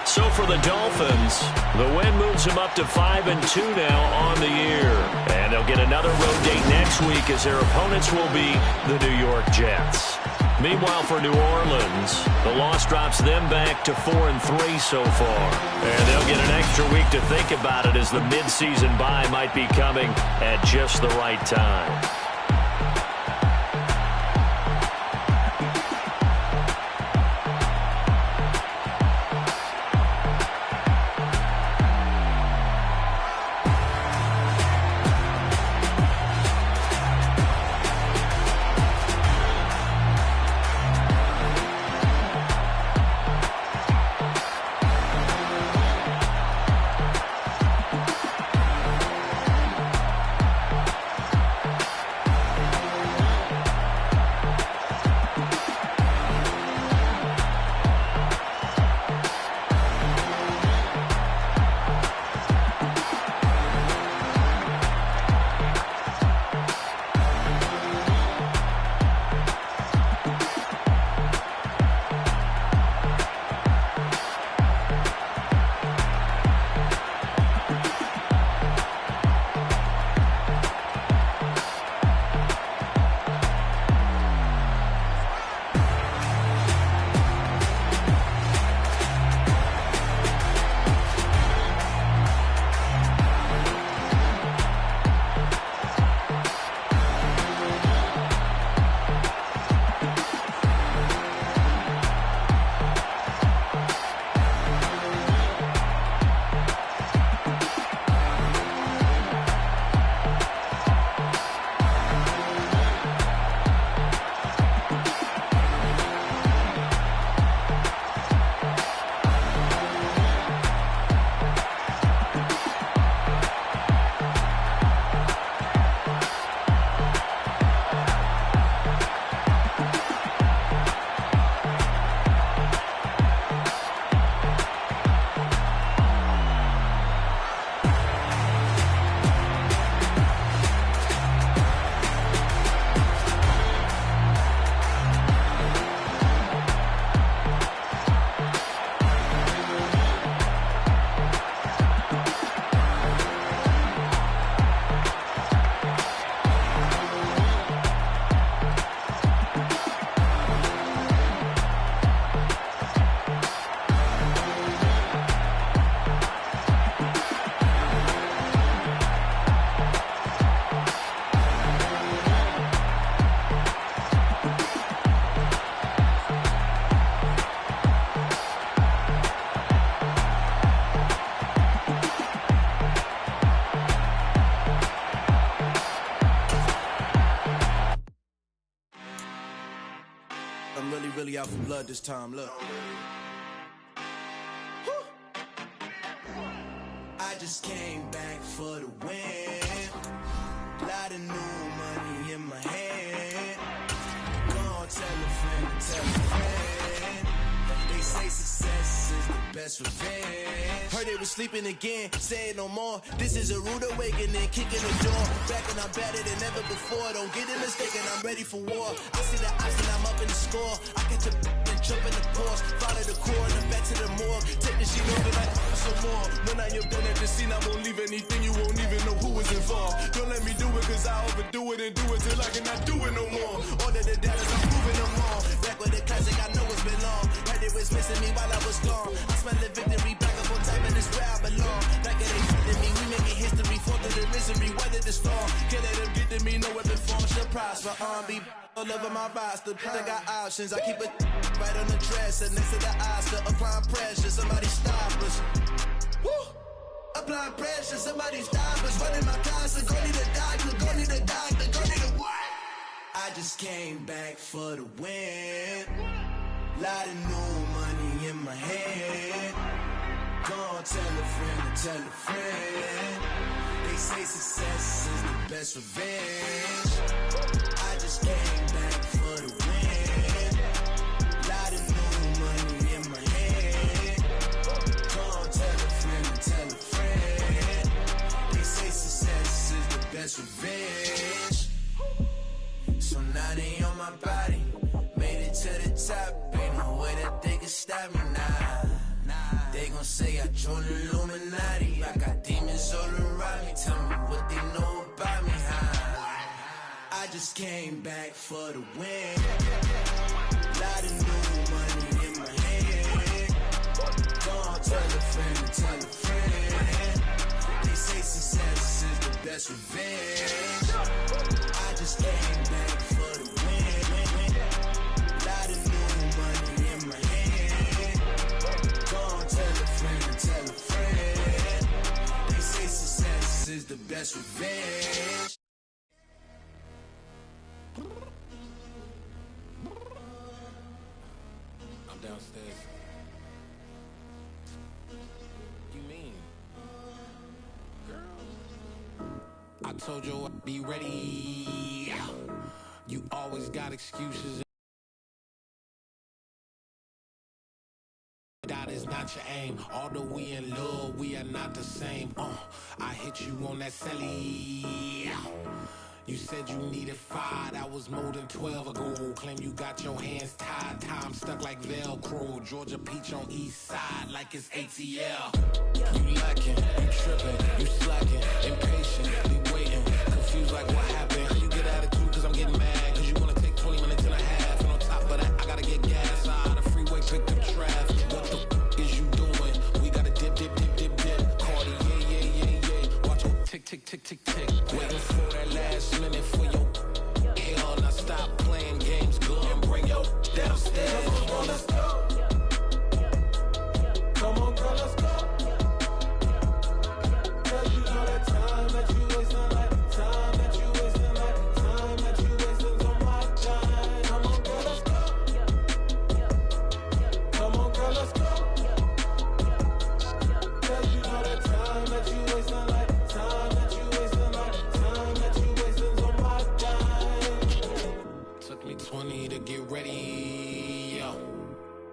So for the Dolphins, the win moves them up to 5-2 now on the year. And they'll get another road date next week as their opponents will be the New York Jets. Meanwhile, for New Orleans, the loss drops them back to 4-3 so far. And they'll get an extra week to think about it as the midseason bye might be coming at just the right time. really out for blood this time, look. Woo. I just came back for the win. Lot of new money in my hand. Go on, tell a friend. They say success is the best revenge. Heard they was sleeping again, say it no more. This is a rude awakening, kicking the door. Back and I'm better than ever before. Don't get it mistaken, I'm ready for war. I see the option, I'm up in the score. I catch a and jump in the course. Follow the core and I'm back to the morgue. Take the sheet over like some more. When I am done at the scene, I won't leave anything. You won't even know who was involved. Don't let me do it, cause I overdo it and do it till I cannot do it no more. All of the doubters, I'm proving them wrong. Back with the classic, I know it's been long. Heard it was missing me while I was gone. I smell the victory, back up on time, and it's where I belong. Like it ain't to me, we making history, fall through the misery, weather the storm. Can't let them get to me, no weapon form should prosper. R&B all over my roster, I got options. I keep it right on the dresser, next to the Oscar, applying pressure. Somebody stop us. Woo! Applying pressure, somebody stop us. Running my closet, go need a doctor, go need a doctor, go need a what? I just came back for the win. Lot of new money in my hand. Go on, tell a friend. They say success is the best revenge. I just came back for the win. Lot of new money in my hand. Go on, tell a friend. They say success is the best revenge. So now they on my body. Made it to the top, ain't no way that they can stop me now. They gon' say I joined the Illuminati. I got demons all around me, tell me what they know about me, huh? I just came back for the win. Lot of new money in my hand. Go on, tell a friend. They say success is the best revenge. I just came back for the win. Is the best revenge. I'm downstairs. You mean? Girl, I told you I'd be ready. You always got excuses. That is not your aim. Although we in love, we are not the same. I hit you on that celly. You said you needed 5, that was more than 12 ago. Claim you got your hands tied, time stuck like Velcro. Georgia Peach on east side like it's ATL. You lacking, you tripping, you slacking, impatient, waiting, confused like what happened. You get attitude cause I'm getting mad, cause you wanna take 20 minutes and a half. And on top of that, I gotta get gas out of the freeway, picked up traffic. What the is you doing? We gotta dip. Cardi, yeah. Watch your tick. Waiting for that last minute for your hell. Now stop playing games, go and bring your downstairs. Come on, let's go. Come on, girl, let's go. Cause you know that time that you wasting, like time that you wasting, like time that you wasting on my time. Come on, girl, let's go. Come on, girl, let's go. Cause you know that time that you wasting, like time that you wasting, like time that you wasting on my time. Took me 20 to get ready, yo.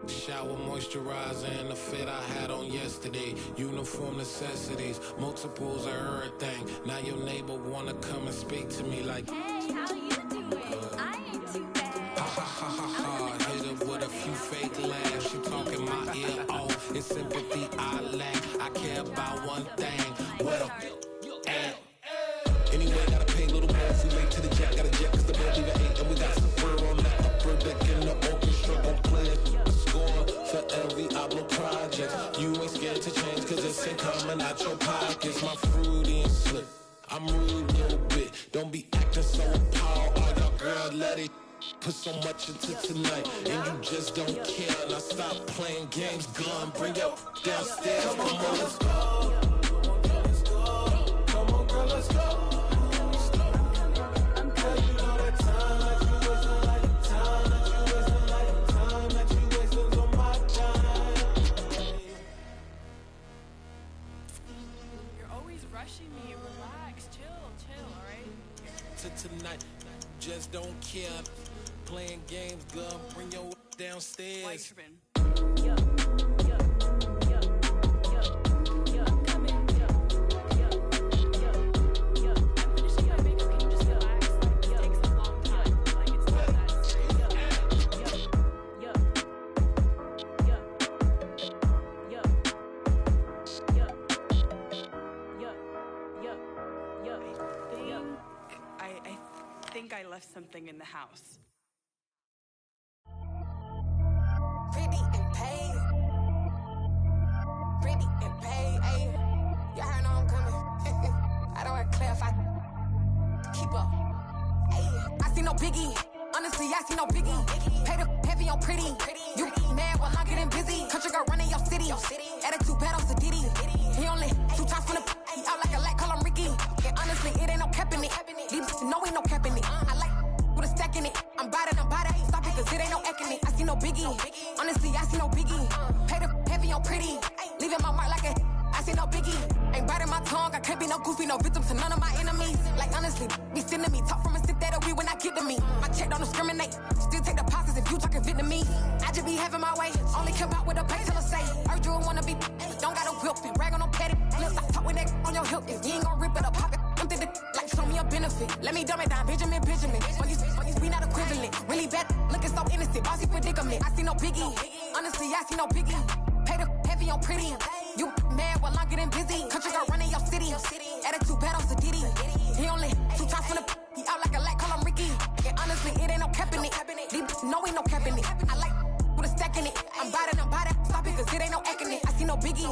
Shower, moisturizer, and the fit I had on yesterday. Uniform necessities, multiples of everything. Now your neighbor wanna come and speak to me like, hey, how you doing? I ain't too bad. ha. Hit her with a few fake laughs. She talking my ear off. It's sympathy I lack. I care about one thing. Well, and anyway, gotta pay a little more. If we late to the jet, got a jet cause the bird leave at 8. And we got some fur on that upper deck in the orchestra. Gon' play a score for every Ablo project. You ain't scared to change cause it's ain't coming out your pockets. My fruity and slick. I'm rude a little bit. Don't be acting so appalled. Oh, y'all girl, let it put so much into tonight. And you just don't care. Now stop playing games. Gun, bring your downstairs. Come on, let's go. Come on, girl, let's go. Cause you know that time that you wasting, like time that you wasting, like time closer tonight. Just don't care. Playing games, girl. Bring your downstairs. I think I left something in the house. Pretty and paid. Pretty and paid. Ayy, y'all heard I'm coming. I don't want to clarify. Keep up. Ayy, I see no biggie. Honestly, I see no biggie. Pay the heavy on pretty. You mad while I'm getting busy. Country girl running your city. Attitude bad on Diddy. He only 2 times from the he out like a light, call him Ricky. And honestly, it ain't no cap in it. Leave no ain't no cap in it. I like with a stack in it. I'm bad. Stop it, cause it ain't no eck in it. I see no biggie. Honestly, I see no biggie. Pay the heavy on pretty. Leaving my mark like a I see no biggie. Ain't biting my tongue. I can't be no goofy, no victim to none of my enemies. Like honestly, be sending me talk from a stick that'll be when I get to me. My check don't discriminate. Still take deposits if you talking Vietnamese. I just be having my way. Only come out with a pay till I say. Heard you wanna be, don't got a whip and rag on no petty. Lips, I talk with that on your hip. If you ain't gon' rip it up, pop it. Something that like show me a benefit. Let me dumb it down, Benjamin. We not equivalent. Really bad, looking so innocent. Bossy predicament. I see no biggie. Honestly, I see no biggie. Pay the heavy on pretty. You mad while I'm getting busy. Country girl running your city. Attitude bad on Diddy. He only 2 times from the he out like a light, call him Ricky. And honestly, it ain't no cap in it. No ain't no cap in it. I like with a stack in it. I'm bad. Stop it, cause it ain't no eck in it. I see no biggie.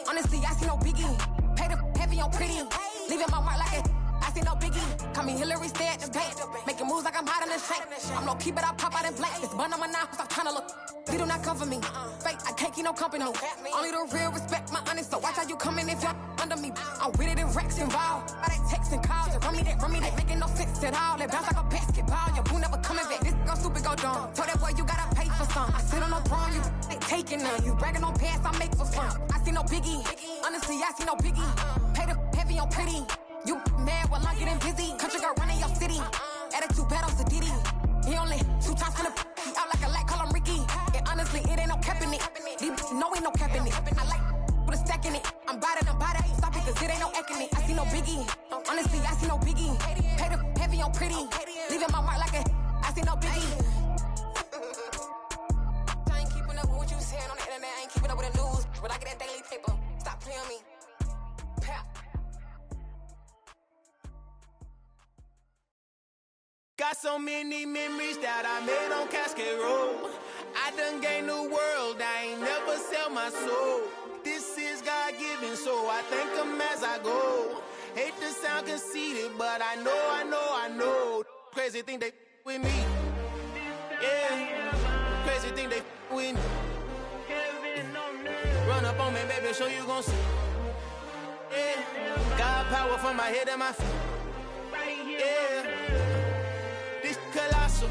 Honestly, I see no biggie. Pay the heavy on pretty. Leaving my mark like a I see no biggie. Call me Hillary, stay at the bank. Making moves like I'm hot in the shank. I'm no keep it, I pop out in blank. This bun on my knife, I'm trying to look. They do not cover me. Fake, I can't keep no company. Only the real respect my honest. So watch how you coming if you're under me. I'm with it and Rex involved. All they text and calls. Run me that making no sense at all. They bounce like a basketball. Your boo never coming back. This go stupid, go dumb. Told that boy you gotta pay for some. I sit on no throne, you they taking none. You bragging on pants, I make for fun. I see no biggie. Honestly, I see no biggie. Pay the heavy on pretty. You mad while I'm getting busy. Country girl running your city. Attitude bad on Diddy. He only 2 times from the he out like a light, call him Ricky. And honestly, it ain't no cap in it. No ain't no cap in it. I like with a stack in it. I'm bad. Stop it, cause it ain't no eck in it. I see no biggie. Honestly, I see no biggie. Pay the heavy on pretty. Leaving my mark like a I see no biggie. I ain't keeping up with what you saying on the internet. I ain't keeping up with the news. But I get that daily paper. Stop playing me. Pap. Got so many memories that I made on Cascade Road. I done gained the world, I ain't never sell my soul. This is God-given, so I thank him as I go. Hate to sound conceited, but I know. Crazy thing they with me. Yeah, crazy thing they with me. Run up on me, baby, show you gon' see. Yeah, God power from my head and my feet. Yeah. Colossal.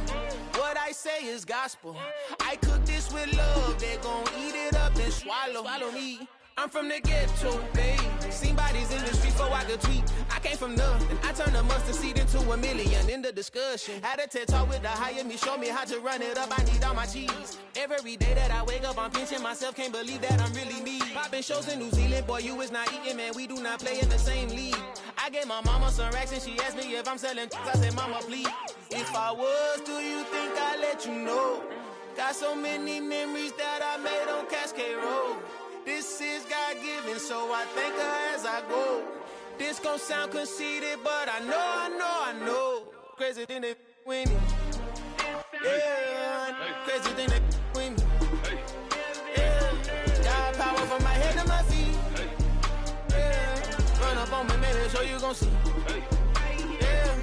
What I say is gospel. I cook this with love. They gon' eat it up and swallow me. I'm from the ghetto, babe. Seen bodies in the street before I could tweet. I came from nothing. I turned a mustard seed into a million in the discussion. Had a TED talk with the higher me, show me how to run it up. I need all my cheese. Every day that I wake up, I'm pinching myself. Can't believe that I'm really me. Popping shows in New Zealand, boy, you is not eating, man. We do not play in the same league. I gave my mama some racks and she asked me if I'm selling. I said, mama, please. If I was, do you think I'd let you know? Got so many memories that I made on Cascade Road. This is God-given, so I thank her as I go. This gon' sound conceited, but I know. Crazy thing they with me. Yeah, crazy thing they with me. Yeah, got power from my head to my feet. Yeah, run up on me, maybe show you gon' see. Yeah,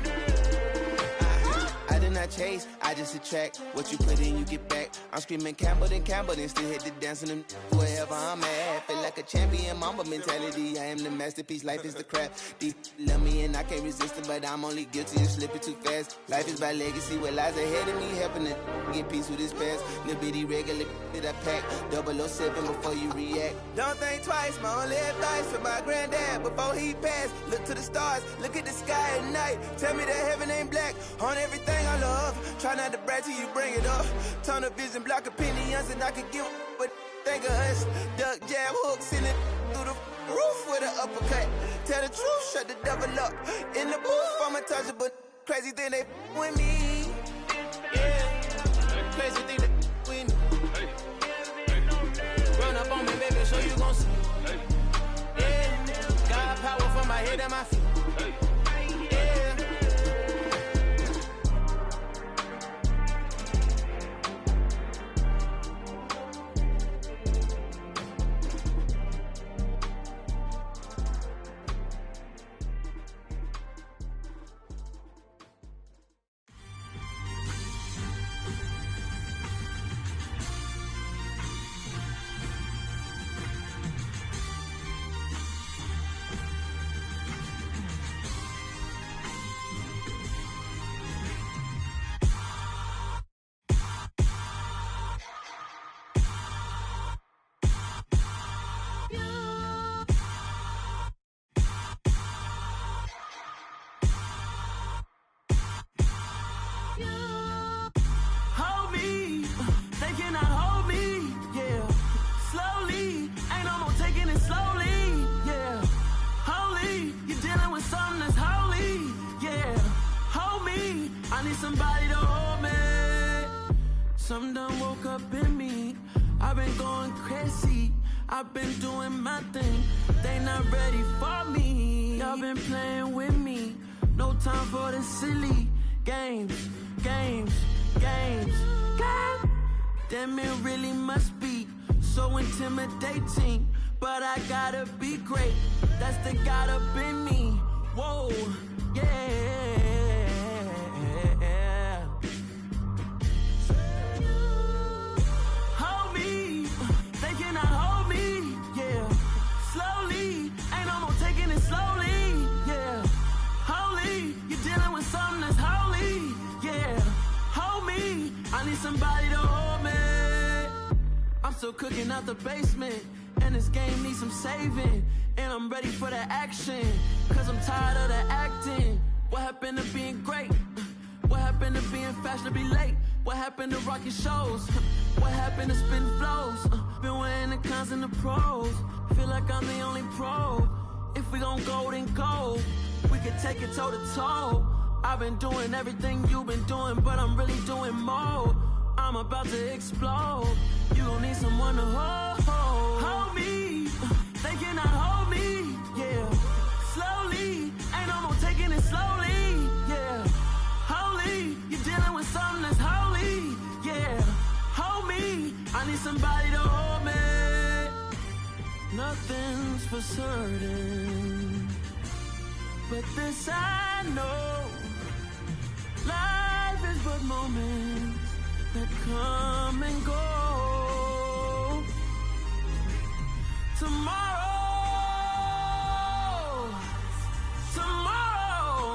I did not chase, I just attract. What you put in, you get back. I'm screaming Campbell, then still hit the dance and them wherever I'm at. Feel like a champion, mamba mentality. I am the masterpiece, life is the crap. Deep love me and I can't resist it, but I'm only guilty of slipping too fast. Life is by legacy, what lies ahead of me, helping to get peace with his past. Little bitty regular that I pack, 007 before you react. Don't think twice, my only advice for my granddad before he passed. Look to the stars, look at the sky at night. Tell me that heaven ain't black on everything I love. Try not to brag till you bring it up. Tunnel vision, block opinions, and I could give but think of us. Duck jab hooks in it through the roof with an uppercut. Tell the truth, shut the devil up. In the booth, I'm untouchable. Crazy thing they with me. Yeah, crazy thing they with me. Run up on me, baby, so you gon' see. Yeah, got power from my head and my feet. Somebody to hold me. Something done woke up in me. I've been going crazy. I've been doing my thing. They not ready for me. Y'all been playing with me. No time for the silly games. Damn, it really must be so intimidating. But I gotta be great. That's the God up in me. Whoa, yeah. Somebody to hold me. I'm still cooking out the basement, and this game needs some saving. And I'm ready for the action, cause I'm tired of the acting. What happened to being great? What happened to being fashionably late? What happened to rocking shows? What happened to spin flows? Been weighing the cons and the pros. Feel like I'm the only pro. If we gon' go, then go. We can take it toe to toe. I've been doing everything you've been doing, but I'm really doing more. I'm about to explode. You gon' need someone to hold me. They cannot hold me, yeah. Slowly, ain't no more taking it slowly, yeah. Holy, you're dealing with something that's holy, yeah. Hold me, I need somebody to hold me. Nothing's for certain, but this I know. Life is but moments that come and go. Tomorrow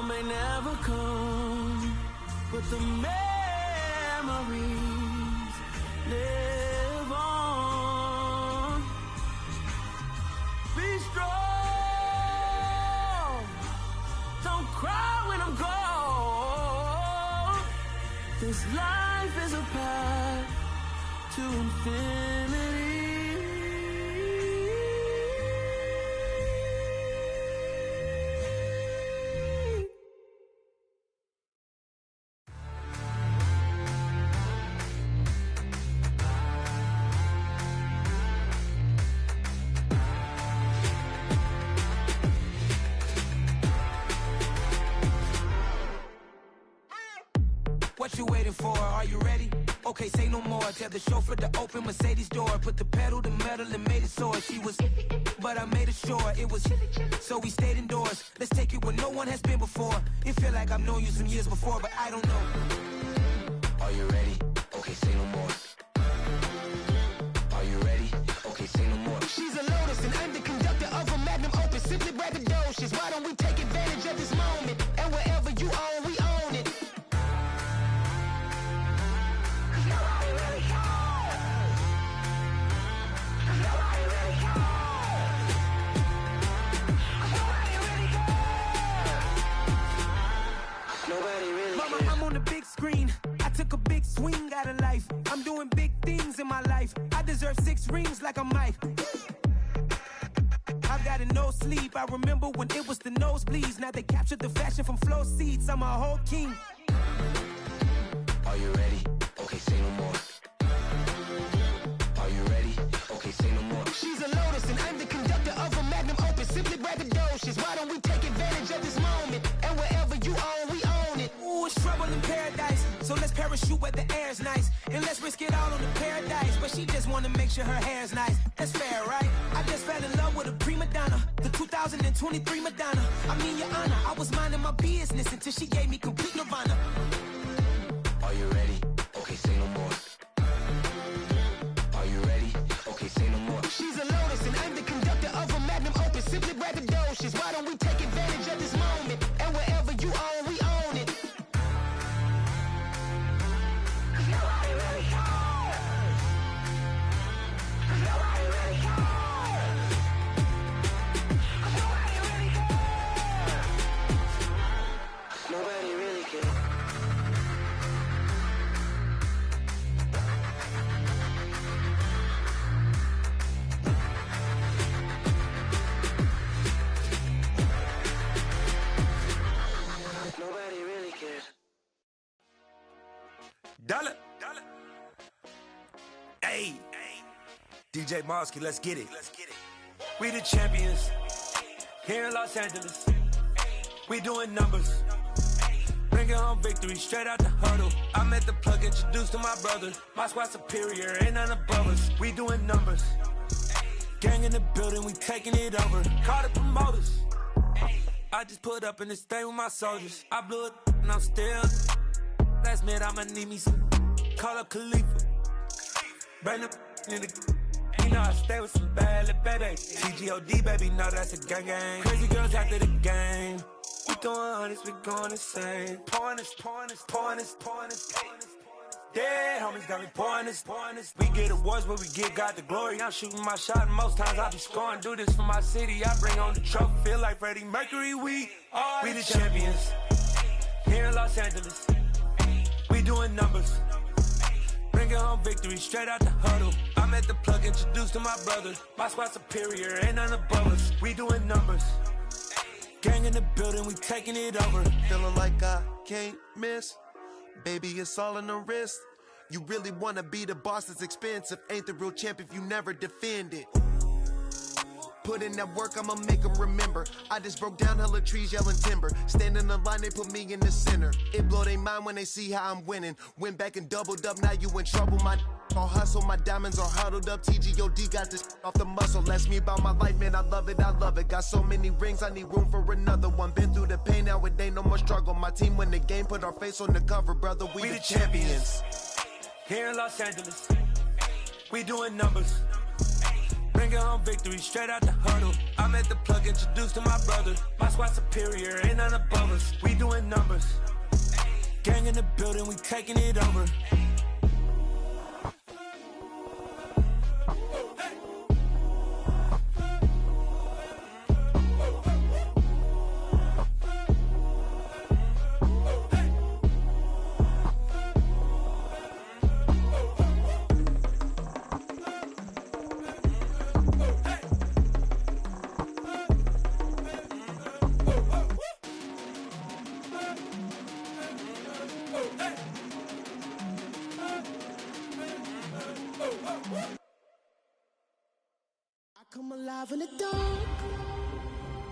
may never come, but the memories live on. Be strong, don't cry when I'm gone. This life is a path to infinity. What you waiting for? Are you ready? Okay, say no more. Tell the chauffeur to open Mercedes door. Put the pedal to metal and made it soar. She was, but I made it sure it was. So we stayed indoors. Let's take it where no one has been before. It feel like I've known you some years before, but I don't know. Are you ready? Okay, say no more. Are you ready? Okay, say no more. She's a lotus and I'm the conductor of a magnum opus. Simply braggadocious. Why don't we take advantage of this moment? And wherever you own, we own it. Nobody really cares. Nobody really cares. Nobody really cares. Nobody really cares. Mama, I'm on the big screen. I took a big swing out of life. I'm doing big things in my life. I deserve 6 rings like I'm Mike. I've got a no sleep. I remember when it was the nosebleeds. Now they captured the fashion from flow seats. I'm a whole king. Are you ready? Okay, say no more. Are you ready? Okay, say no more. She's a lotus and I'm the conductor of a magnum opus. Simply braggadocious. Why don't we take advantage of this moment? And wherever you own, we own it. Ooh, it's trouble in paradise. So let's parachute where the air's nice. And let's risk it all on the paradise. But she just wanna make sure her hair's nice. That's fair, right? I just fell in love with a prima donna. The 2023 Madonna. I mean, your honor, I was minding my business until she gave me complete nirvana. Are you ready? Okay, say no more. Are you ready? Okay, say no more. She's a lotus and I'm the conductor of a magnum opus. Simply braggadocious. Why don't we take advantage of this moment? And wherever you own, we own it. Nobody really cares. Nobody really cares. Nobody really cares. Nobody really cares. Nobody really cares. Dollar. Hey. DJ Mosky, let's get it. We the champions here in Los Angeles. We doing numbers. Bringing home victory straight out the huddle. I'm at the plug, introduced to my brother. My squad superior, ain't none above us. We doing numbers. Gang in the building, we taking it over. Call the promoters. I just put up in this thing with my soldiers. I blew it and I'm still. Last minute I'ma need me some. Call up Khalifa. Bring the in the. You know I stay with some bad little baby. TGOD baby, know that's a gang gang. Crazy girls after the game. We throwing hundreds, we going insane. Pouring this. Yeah, homies got me pouring this. We get awards, but we give God the glory. I'm shooting my shot, and most times I be scoring. Do this for my city, I bring on the trophy. Feel like Freddie Mercury, we the champions here in Los Angeles. We doing numbers. Bringing home victory straight out the huddle. I'm at the plug, introduced to my brother. My squad superior, ain't none above us. We doing numbers. Gang in the building, we taking it over. Feeling like I can't miss. Baby, it's all in the wrist. You really wanna be the boss, it's expensive. Ain't the real champ if you never defend it. Put in that work, I'ma make them remember. I just broke down hella trees, yelling timber. Stand in the line, they put me in the center. It blow they mind when they see how I'm winning. Went back and doubled up, now you in trouble. My all hustle, my diamonds are huddled up. TGOD got this off the muscle. Ask me about my life, man, I love it. Got so many rings, I need room for another one. Been through the pain, now it ain't no more struggle. My team win the game, put our face on the cover, brother. We the champions. Here in Los Angeles, we doing numbers. Bringing home victory straight out the huddle. I'm at the plug, introduced to my brother. My squad superior, ain't none above us. We doing numbers. Gang in the building, we taking it over. Come alive in the dark,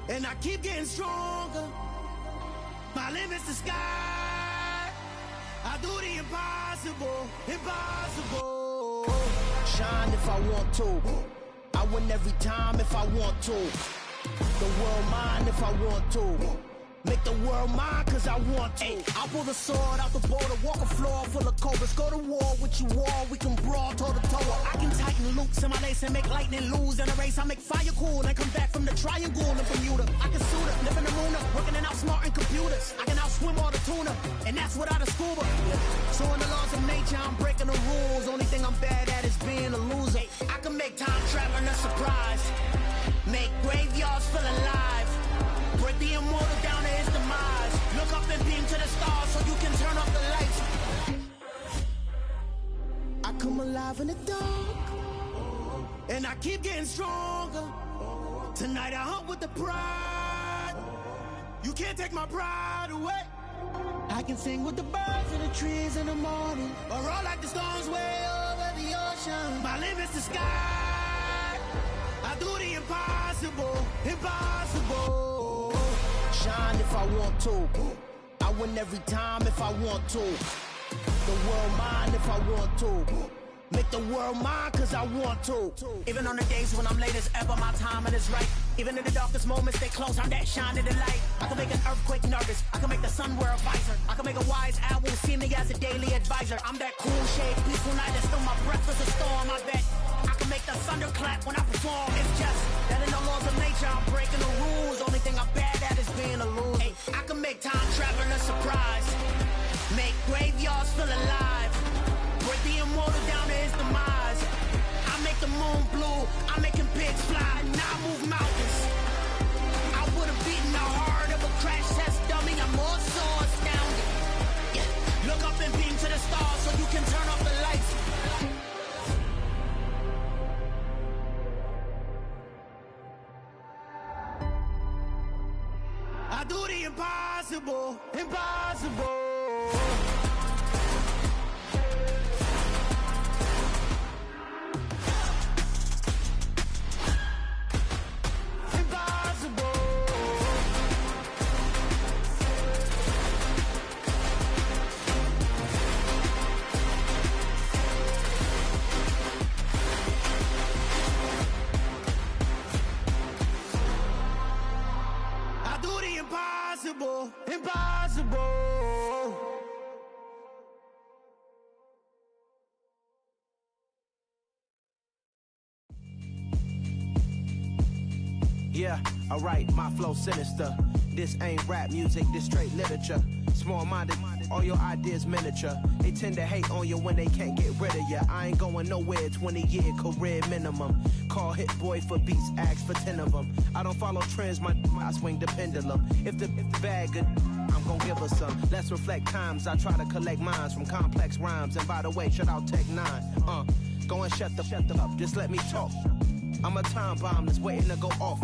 and I keep getting stronger. My limit's the sky. I do the impossible. Shine if I want to. I win every time if I want to. The world mine if I want to. Make the world mine cause I want to. I'll pull the sword out the border, walk a floor full of cobras. Go to war with you all, we can brawl toe to toe. I can tighten loops in my lace and make lightning lose in a race. I make fire cool and come back from the triangle in Bermuda. I can suit up, live in the moon up, working and outsmarting computers. I can outswim all the tuna, and that's without a scuba. So in the laws of nature, I'm breaking the rules. Only thing I'm bad at is being a loser. I can make time traveling a surprise, make graveyards feel alive, break the immortal down to his demise. Look up and beam to the stars so you can turn off the lights. I come alive in the dark, and I keep getting stronger. Tonight I hunt with the pride. You can't take my pride away. I can sing with the birds and the trees in the morning, or roll like the storms way over the ocean. My limit's the sky. I do the impossible, impossible. Shine if I want to. I win every time if I want to. The world mine if I want to. Make the world mine cause I want to. Even on the days when I'm late as ever, my timing is right. Even in the darkest moments, they close, I'm that shining the light. I can make an earthquake nervous, I can make the sun wear a visor. I can make a wise owl see me as a daily advisor. I'm that cool shade, peaceful night, and still my breath is a storm. I bet I can make the thunder clap when I perform. It's just that in the laws of nature, I'm breaking the rules. Only thing I'm bad at is being a loser. I can make time traveling a surprise, make graveyards feel alive, break the immortal down to his demise. I make the moon blue, I'm making pigs fly, and I move mountains. I would've beaten the heart of a crash test dummy. I'm more so astounded. Yeah. Look up and beam to the stars so you can turn off the lights. I do the impossible, impossible. Impossible, impossible. Yeah, alright, my flow sinister. This ain't rap music, this straight literature. Small-minded, all your ideas miniature. They tend to hate on you when they can't get rid of you. I ain't going nowhere, 20-year career minimum. Call Hit Boy for beats, ask for 10 of them. I don't follow trends, I swing the pendulum. If the bag good, I'm gon' give her some. Let's reflect times, I try to collect minds from complex rhymes. And by the way, shout out Tech 9. Go and shut the up, just let me talk. I'm a time bomb that's waiting to go off.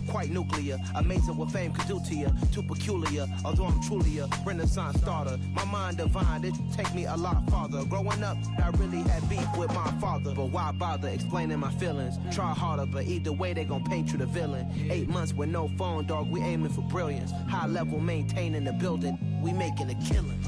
Quite nuclear, amazing what fame could do to you. Too peculiar, although I'm truly a renaissance starter. My mind divine, it take me a lot farther. Growing up, I really had beef with my father. But why bother explaining my feelings? Try harder, but either way they gon' paint you the villain. 8 months with no phone, dog, we aiming for brilliance. High level maintaining the building, we making a killing.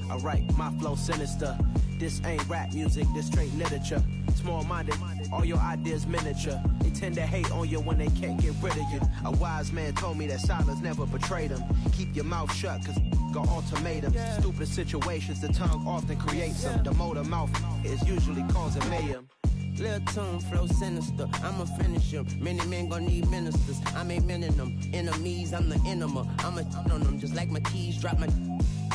Alright, my flow sinister. This ain't rap music, this straight literature. Small-minded, all your ideas miniature. They tend to hate on you when they can't get rid of you. A wise man told me that silence never betrayed him. Keep your mouth shut, cause got ultimatums. Stupid situations, the tongue often creates them. The motor mouth is usually causing mayhem. Lil' tune, flow sinister, I'ma finish him. Many men gon' need ministers, I'm a men in them. Enemies, I'm the enema, I'ma on them. Just like my keys, drop my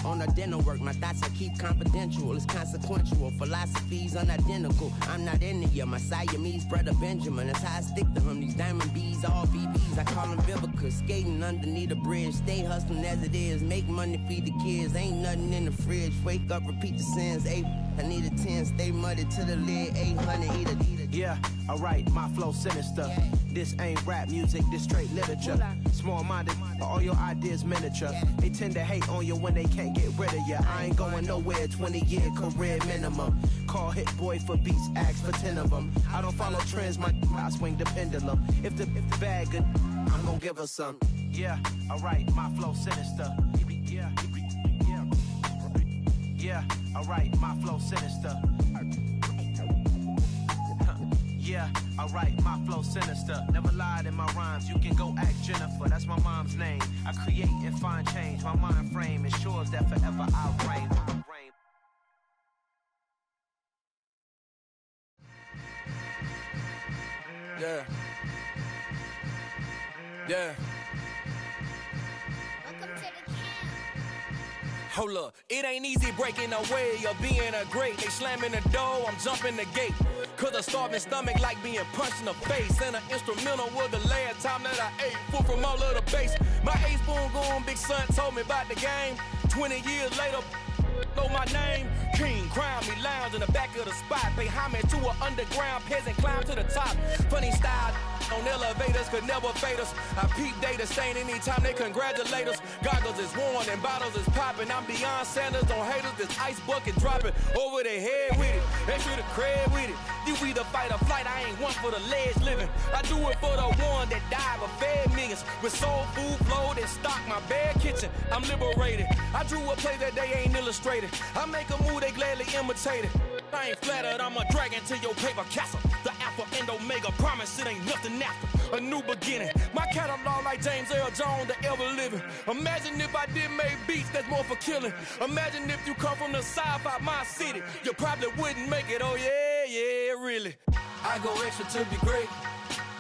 on the dinner work. My thoughts I keep confidential, it's consequential. Philosophies unidentical, I'm not in the year. My Siamese brother Benjamin, that's how I stick to him. These diamond bees, all BBs, I call them Vivica. Skating underneath the bridge, stay hustling as it is. Make money, feed the kids, ain't nothing in the fridge. Wake up, repeat the sins, I need a 10, stay muddy to the lid, 800, eat it. Yeah, alright, my flow sinister. This ain't rap music, this straight literature. Small-minded, all your ideas miniature. They tend to hate on you when they can't get rid of you. I ain't going nowhere, 20-year career minimum. Call Hit Boy for beats, ask for 10 of them. I don't follow trends, I swing the pendulum. If the bag good, I'm gon' give her some. Yeah, alright, my flow sinister. Yeah, alright, my flow sinister. Yeah, I write my flow sinister. Never lied in my rhymes. You can go ask Jennifer. That's my mom's name. I create and find change. My mind frame ensures that forever I reign. Yeah. Yeah. Hold up, it ain't easy breaking away or being a great. They slamming the door, I'm jumping the gate. Cause a starving stomach like being punched in the face. And an instrumental was the last time that I ate food from all of the bass. My ace boom goon, big son told me about the game. 20 years later, know my name. King, crown me, lounge in the back of the spot. Pay homage to an underground peasant, climb to the top. Funny style on elevators could never fade us. I peep data stain anytime they congratulate us. Goggles is worn and bottles is popping. I'm beyond Sanders on haters, this ice bucket dropping over their head with it. Extra the cred with it. You either fight or flight, I ain't one for the ledge living. I do it for the one that died but fed millions. With soul food flowed and stock my bad kitchen. I'm liberated. I drew a play that they ain't illustrated. I make a move, they gladly imitate it. I ain't flattered, I'm a dragon to your paper castle. The Alpha and Omega, promise it ain't nothing after. A new beginning. My catalog like James Earl Jones, the ever living. Imagine if I did make beats that's more for killing. Imagine if you come from the south out my city. You probably wouldn't make it, oh yeah, really. I go extra to be great.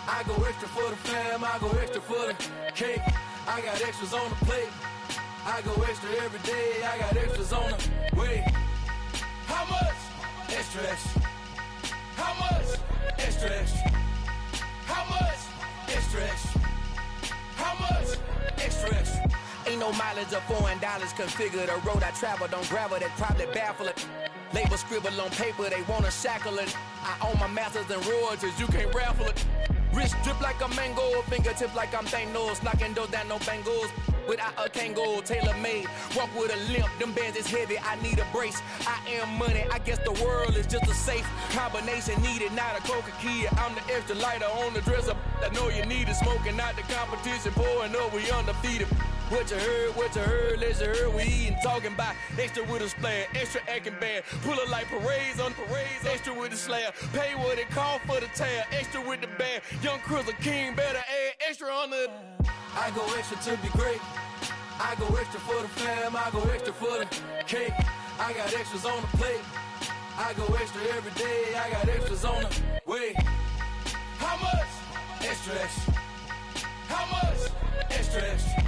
I go extra for the fam, I go extra for the cake. I got extras on the plate. I go extra every day, I got extras on the way. How much? Extra, extra. How much? Extra, extra. How much? Extra, extra. How much? Extra, extra. Ain't no mileage of $4 configure the road I travel. Don't gravel that probably baffle it. Label scribble on paper, they wanna shackle it. I own my masters and royalties, you can't raffle it. Wrist drip like a mango, fingertip like I'm Thanos. Knocking doors down, no bangles. Without a Kango, tailor-made. Walk with a limp, them bands is heavy, I need a brace. I am money, I guess the world is just a safe combination needed, not a coca key. I'm the extra lighter on the dresser. I know you need it, smoking out the competition, pouring up, we undefeated. What you heard, let's heard, we eatin', talking about extra with a splash, extra acting bad, pull it like parades on parades, extra with the slab, pay what it cost for the tab, extra with the band, young Chris a king, better add extra on the. I go extra to be great, I go extra for the fam, I go extra for the cake, I got extras on the plate, I go extra every day, I got extras on the way. How much? Extra, extra. How much? Extra, extra.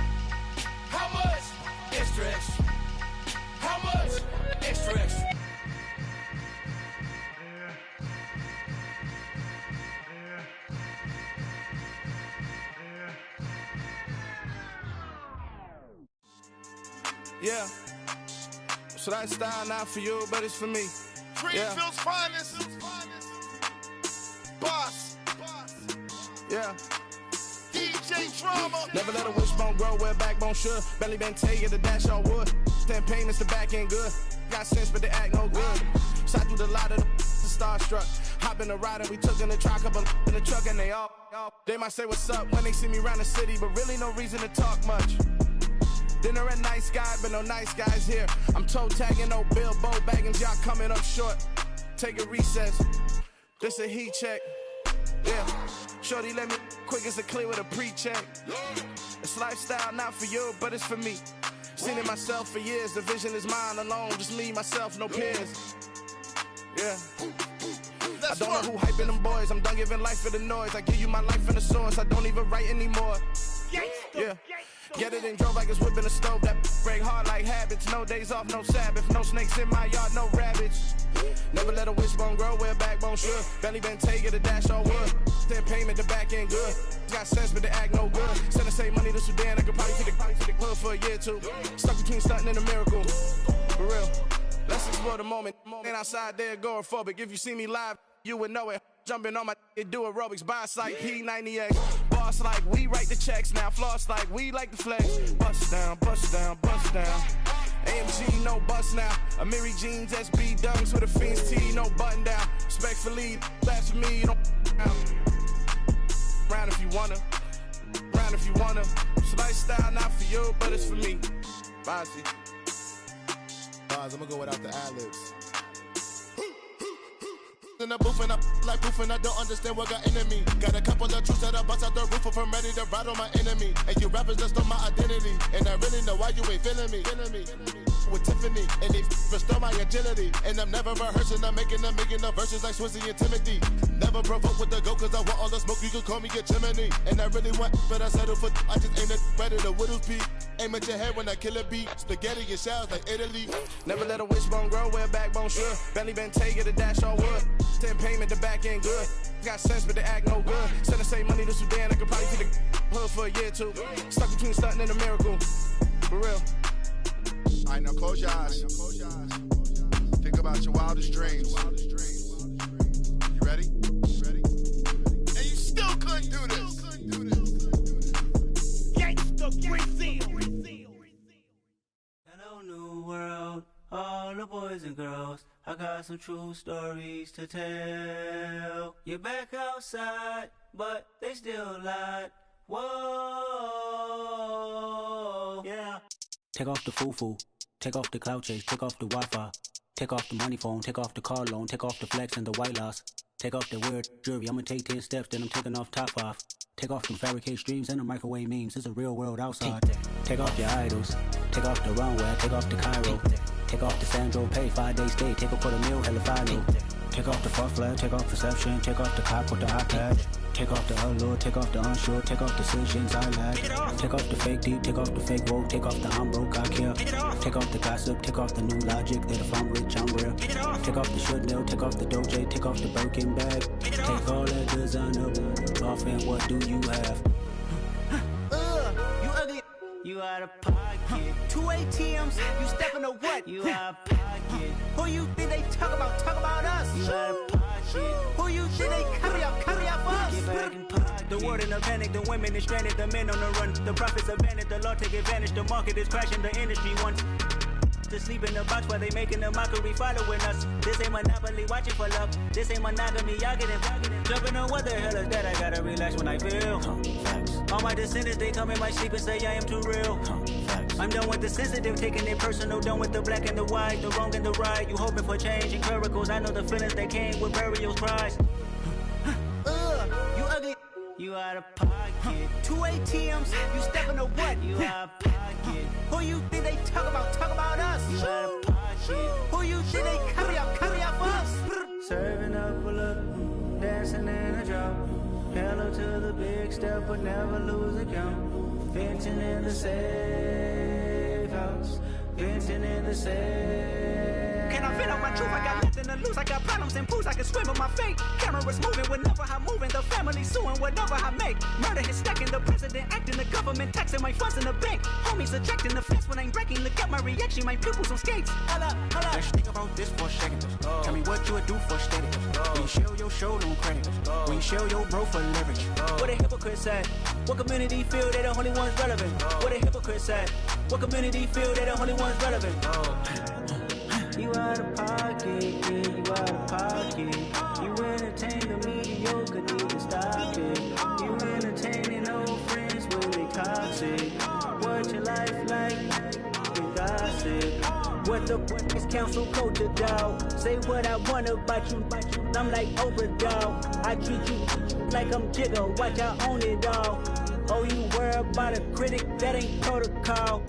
How much? Extra, extra. How much? Extra, extra. Yeah. So that style not for you, but it's for me. Greenfield's finest. Boss. Yeah. DJ Drama. Never let a wishbone grow where backbone should. Belly been taking the dash on wood. Stand pain is the back end good. Got sense, but they act no good. Shot through the lot of the starstruck. Hop in the ride and we took in the truck, couple in the truck, and they all. They might say what's up when they see me around the city, but really no reason to talk much. Dinner at nice guy, but no nice guys here. I'm toe tagging, no Bilbo Baggins, y'all coming up short. Take a recess. This a heat check. Yeah. Shorty let me quick as a clear with a pre-check. It's lifestyle not for you, but it's for me. Seen it myself for years. The vision is mine alone. Just me, myself, no peers. Yeah. I don't know who hyping them boys. I'm done giving life for the noise. I give you my life in the source. I don't even write anymore. Yeah. Get it and drove like it's whipping a stove. That break hard like habits. No days off, no Sabbath. No snakes in my yard, no rabbits. Never let a wishbone grow where backbone should. Belly been taking the dash on wood. Then payment the back end good. Got sense but they act no good. Send the same money to Sudan. I could probably take the hood for a year or two. Stuck between stunting and a miracle. For real. Let's explore the moment. Ain't outside there agoraphobic. If you see me live, you would know it. Jumping on my do aerobics, boss like P90X. Boss like we write the checks now. Floss like we like the flex. Bust down, bust down, bust down. AMG, no bust now. Amiri jeans, SB dunks with a Fiends T, no button down. Respectfully, that's for me, you don't round if you wanna. Round if you wanna. It's lifestyle not for you, but it's for me. Bossy. Boz, I'm gonna go without the ad-libs. in the booth and I like proof and I don't understand what got into me. Got a couple of truths that I bust out the roof if I'm ready to ride on my enemy. And you rappers just stole my identity, and I really know why you ain't feeling me. With Tiffany, and they restore my agility. And I'm never rehearsing, I'm making no verses like Swizzy and Timothy. Never provoke with the go, cause I want all the smoke, you can call me a chimney. And I really want, but I settle for, I just ain't ready to whittles beat. Aim at your head when I kill a beat. Spaghetti and shells like Italy. Never let a wishbone grow where a backbone should. Belly been take it a dash all wood. 10 payment, the back end good. Got sense, but the act no good. Send the same money to Sudan, I could probably see the hood for a year or two. Stuck between stunting and a miracle. For real. All right, now close your eyes. Think about your wildest dreams. You ready? And you still couldn't do this. Gangsta Brazil. Hello, new world. All the boys and girls, I got some true stories to tell. You're back outside, but they still lied. Whoa, yeah. Take off the foo-foo, take off the cloud chase, take off the Wi-Fi, take off the money phone, take off the car loan, take off the flex and the white loss, take off the weird jewelry, I'ma take 10 steps, then I'm taking off top off. Take off them fabricated streams and the microwave memes, it's a real world outside. Take off your idols, take off the runway, take off the Cairo, take off the Sandro Pay, 5-day stay, take a quarter meal, hella final. Take off the far flag, take off perception, take off the cop with the iPad. Take off the allure, take off the unsure, take off decisions I lack. Take off the fake deep, take off the fake woke, take off the I'm broke, I care. Take off the gossip, take off the new logic that if I'm rich, I'm real. Take off the should know, take off the Doja, take off the Birkin bag. Take all that designer off and what do you have? You ugly. You out of pocket. 2 ATMs, you stepping to what? You out of pocket. Who you think they talk about? Talk about us. You out of pocket. Who you think they carry up for us? Get back in pocket. The world in a panic, the women is stranded, the men on the run. The profits abandoned, the law take advantage. The market is crashing, the industry wants to sleep in the box while they making a mockery following us. This ain't Monopoly, watching for love. This ain't monogamy, y'all getting jumping on what the hell is that? I gotta relax when I feel. All my descendants, they come in my sleep and say I am too real. I'm done with the sensitive, taking it personal. Done with the black and the white, the wrong and the right. You hoping for change and miracles. I know the feelings that came with burial cries. You ugly. You out of pocket. 2 ATMs, you stepping to what? You out of pocket. Who you think they talk about? Talk about us. You out of pocket. Who you think they carry up for us? Serving up a look, dancing in a drop. Hello to the big step, but never lose a count. Venting in the safe house. Venting in the safe. Can I vent out my truth? I got nothing to lose. I got problems and pools. I can swim with my fate. Cameras moving whenever I'm moving. The family suing whatever I make. Murder is stacking. The president acting. The government taxing my funds in the bank. Homies ejecting the fence when I'm breaking. Look at my reaction. My pupils on skates. Holla, holla. Let's think about this for a second. Tell me what you would do for steady. When you show your show, no credit. When you show your bro for leverage. What a hypocrite said. What community feel they the only ones relevant? What a hypocrite said. What community feel they the only ones relevant? You out of pocket, yeah, you out of pocket. You entertain the mediocre, need to stop it. You entertaining old friends when they toxic. What your life like? You gossip. What the is council code to dog? Say what I want about you. I'm like Oprah, dog. I treat you like I'm Jigga. Watch I own it all. Oh, you worry about a critic? That ain't protocol.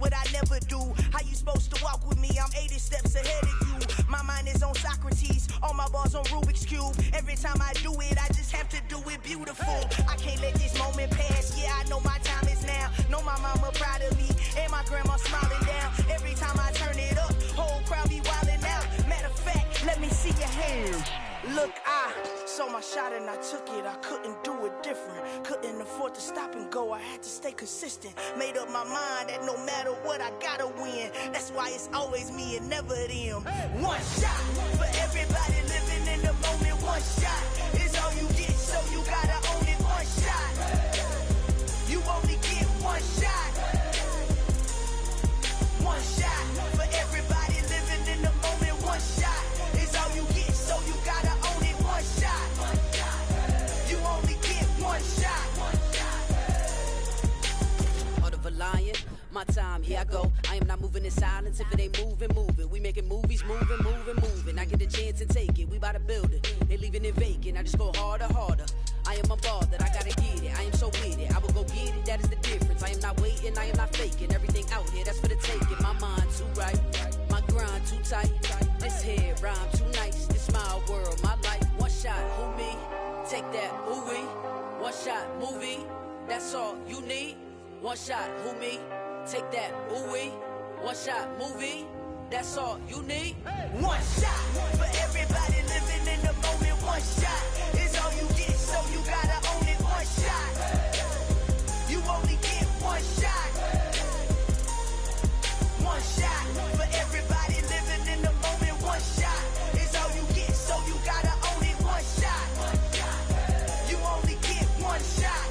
What I never do. How you supposed to walk with me? I'm 80 steps ahead of you. My mind is on Socrates, all my bars on Rubik's Cube. Every time I do it, I just have to do it beautiful. I can't let this moment pass. Yeah, I know my time is now. Know my mama proud of me, and my grandma smiling down. Every time I turn it up, whole crowd be wildin' out. Matter of fact, let me see your hands. Look, I saw my shot and I took it. I couldn't do it different. Couldn't afford afford to stop and go. I had to stay consistent. Made up my mind that no matter what, I gotta win. That's why it's always me and never them. One shot for everybody living in the moment. One shot is all you get, so you gotta own it. One shot. You only get one shot. One shot for everybody living in the moment. One shot is all you get, so you gotta own it. One shot. You only get one shot. Heart of a lion, my time, here I go. I am not moving in silence. If it ain't moving, move it. We making movies, moving. I get a chance to take it. We bout to build it. They leaving it vacant. I just go harder. I am a ball that I gotta get it. I am so with it. I will go get it. That is the difference. I am not waiting. I am not faking. Everything out here, that's for the taking. My mind too right. My grind too tight. This head rhyme too nice. This my world, my life. One shot, who me? Take that, who we? One shot, movie. That's all you need. One shot, who me? Take that, who we? One shot, movie. That's all you need. One shot for everybody living in the moment. One shot is all you get, so you gotta own it. One shot. You only get one shot. One shot for everybody living in the moment. One shot is all you get, so you gotta own it. One shot. You only get one shot.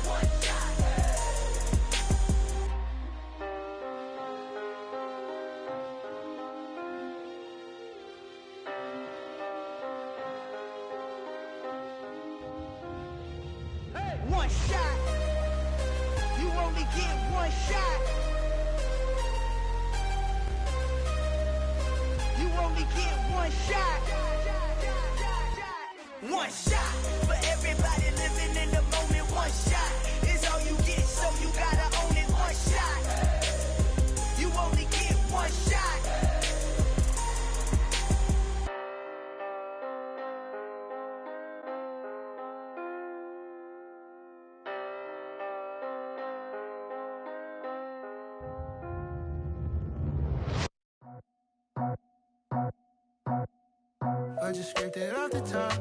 One shot. You only get one shot. You only get one shot. One shot for everybody living in the moment. One shot is all you get, so you gotta own it. One shot. You only get one shot. I just scraped it off the top,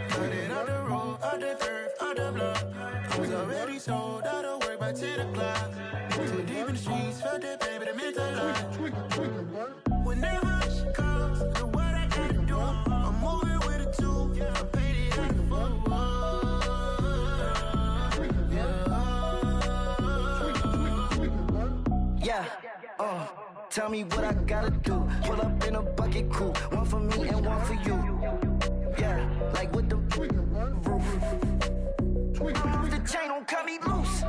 cut it out the road, out the turf, out the block. I was already sold, out of work by 10 o'clock. Too deep in the streets, felt that pain, but it meant a lot. Whenever she calls, do what I gotta do. I'm moving with a two, I paid it out the four. Yeah, tell me what I gotta do. Pull up in a bucket crew, one for me and one for you. Yeah, like with the roof. I'm off the chain, don't cut me loose.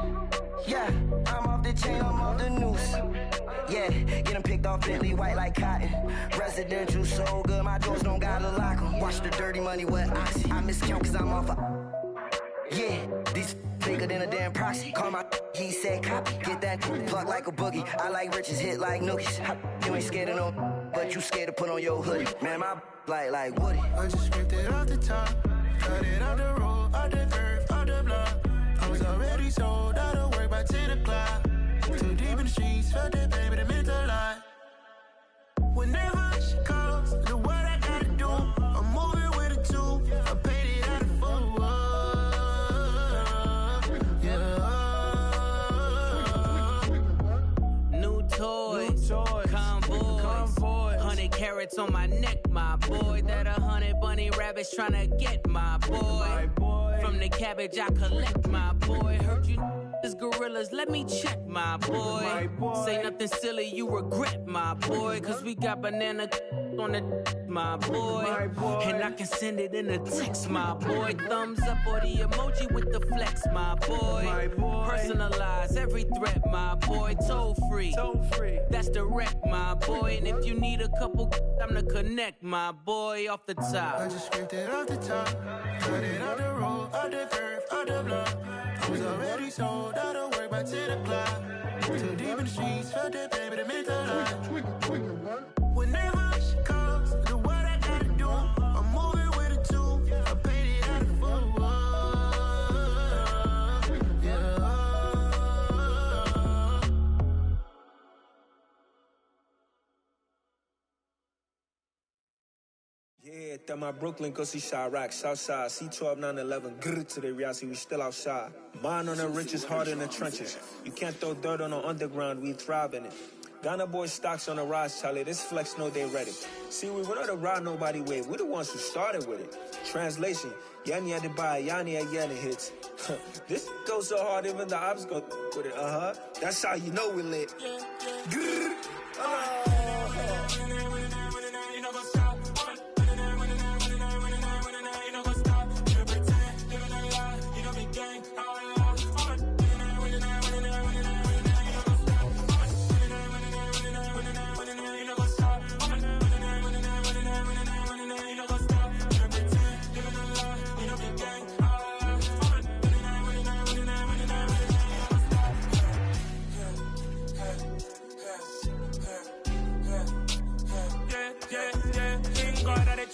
Yeah, I'm off the chain, I'm off the noose. Yeah, getting picked off Bentley white like cotton. Residential so good, my doors don't gotta lock 'em. Watch the dirty money with oxy. I miscount cause I'm off yeah, these bigger than a damn proxy. Call my he said copy. Get that plug like a boogie. I like riches, hit like nookies. You ain't scared of no, but you scared to put on your hoodie. Man, my like Woody. I just scraped it off the top, cut it out the road, out the turf, out the block. I was already sold, out of work by 10 o'clock. Too deep in the streets, felt that pain, but it meant a lot. Whenever she calls, do what I gotta do. I'm moving with a two, I paid it out of four. Toy, convoy, 100 carats on my neck, my boy. That 100 bunny rabbits tryna get my boy. From the cabbage I collect, my boy. Heard you is gorillas, let me check, my boy. Say nothing silly, you regret, my boy. Cause we got banana on the my boy. And I can send it in a text, my boy. Thumbs up or the emoji with the flex, my boy. Personalize every threat, my boy. Toll free. That's direct, my boy. And if you need a couple, I'm to connect, my boy, off the top. I just scraped it off the top, cut it out the road, out the turf, out the block. I was already sold, out of work by 10 o'clock. Too deep in the streets, felt that pain, but it meant a lot. Whenever she calls, do what I gotta do. I'm moving with a two, I paid it out of four. Yeah, that my Brooklyn go see Chirac, Southside, C12, 911, grrr to the Riasi, we still outside. Mine on the richest, heart in the trenches. You can't throw dirt on the underground, we thrive in it. Ghana boy stocks on the rise, Charlie, this flex know they ready. See, we were not to ride nobody with, we the ones who started with it. Translation, Yanni had to buy, Yanni had Yanni hits. This goes so hard, even the ops go with it, That's how you know we lit. Grrr.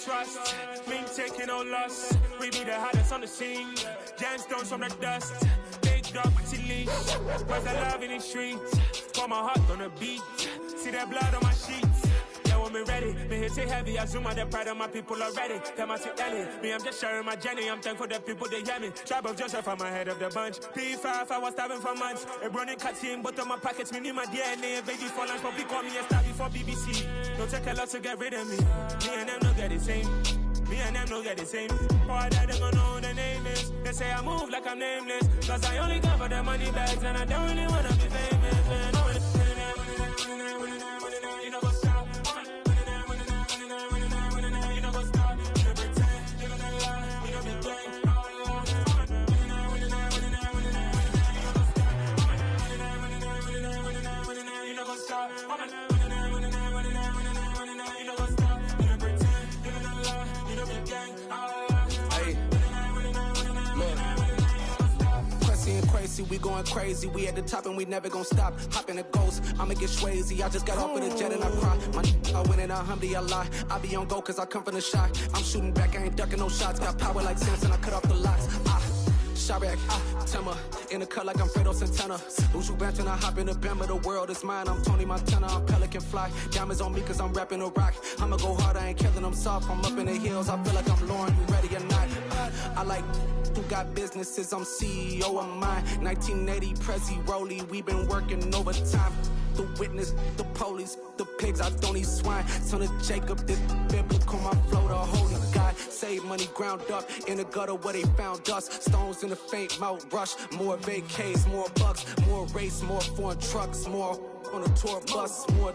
Trust, me taking no loss. We be the hottest on the scene. Gemstones from the dust. Big dog with your leash. Where's the love in the streets? Got my heart on the beat. See that blood on my sheets. Yeah, when we ready, me hit it heavy. I zoom out the pride of my people already. Them I see Ellie. Me, I'm just sharing my journey. I'm thankful that people they hear me. Tribe of Joseph, I'm ahead of the bunch. P5, I was starving for months. A running cut team, but on my pockets, me need my DNA. Baby for lunch, but we call me a star before BBC. Don't take a lot to get rid of me. Me and them don't get the same. Me and them don't get the same. Boy, that they gonna know who the name is. They say I move like I'm nameless. Cause I only come for the money bags and I don't really wanna be famous, man. You know what's up? You know what's up? You know pretend, living a lie. You know be gang. You know what's up? We going crazy, we at the top and we never gonna stop. Hop in a ghost, I'ma get swayzy. I just got off of the jet and I cry. My I win in a Humvee, I lie. I be on go cause I come from the shot. I'm shooting back, I ain't ducking no shots. Got power like Samson, I cut off the locks. Chirac, Timmer, in the cut like I'm Fredo Santana. Uju Banton, I hop in the Bama, the world is mine. I'm Tony Montana, I'm Pelican Fly. Diamonds on me cause I'm rapping a rock. I'ma go hard, I ain't killing them soft. I'm up in the hills, I feel like I'm Lauren, you ready or not? I like who got businesses, I'm CEO of mine. 1980, Prezi Rolly, we been working overtime. The witness, the police, the pigs, I don't eat swine. Son of Jacob, this biblical, my flow, the holy God. Save money ground up in the gutter where they found us. Stones in the faint Mount Rush. More vacays, more bucks, more race, more foreign trucks, more on a tour bus, more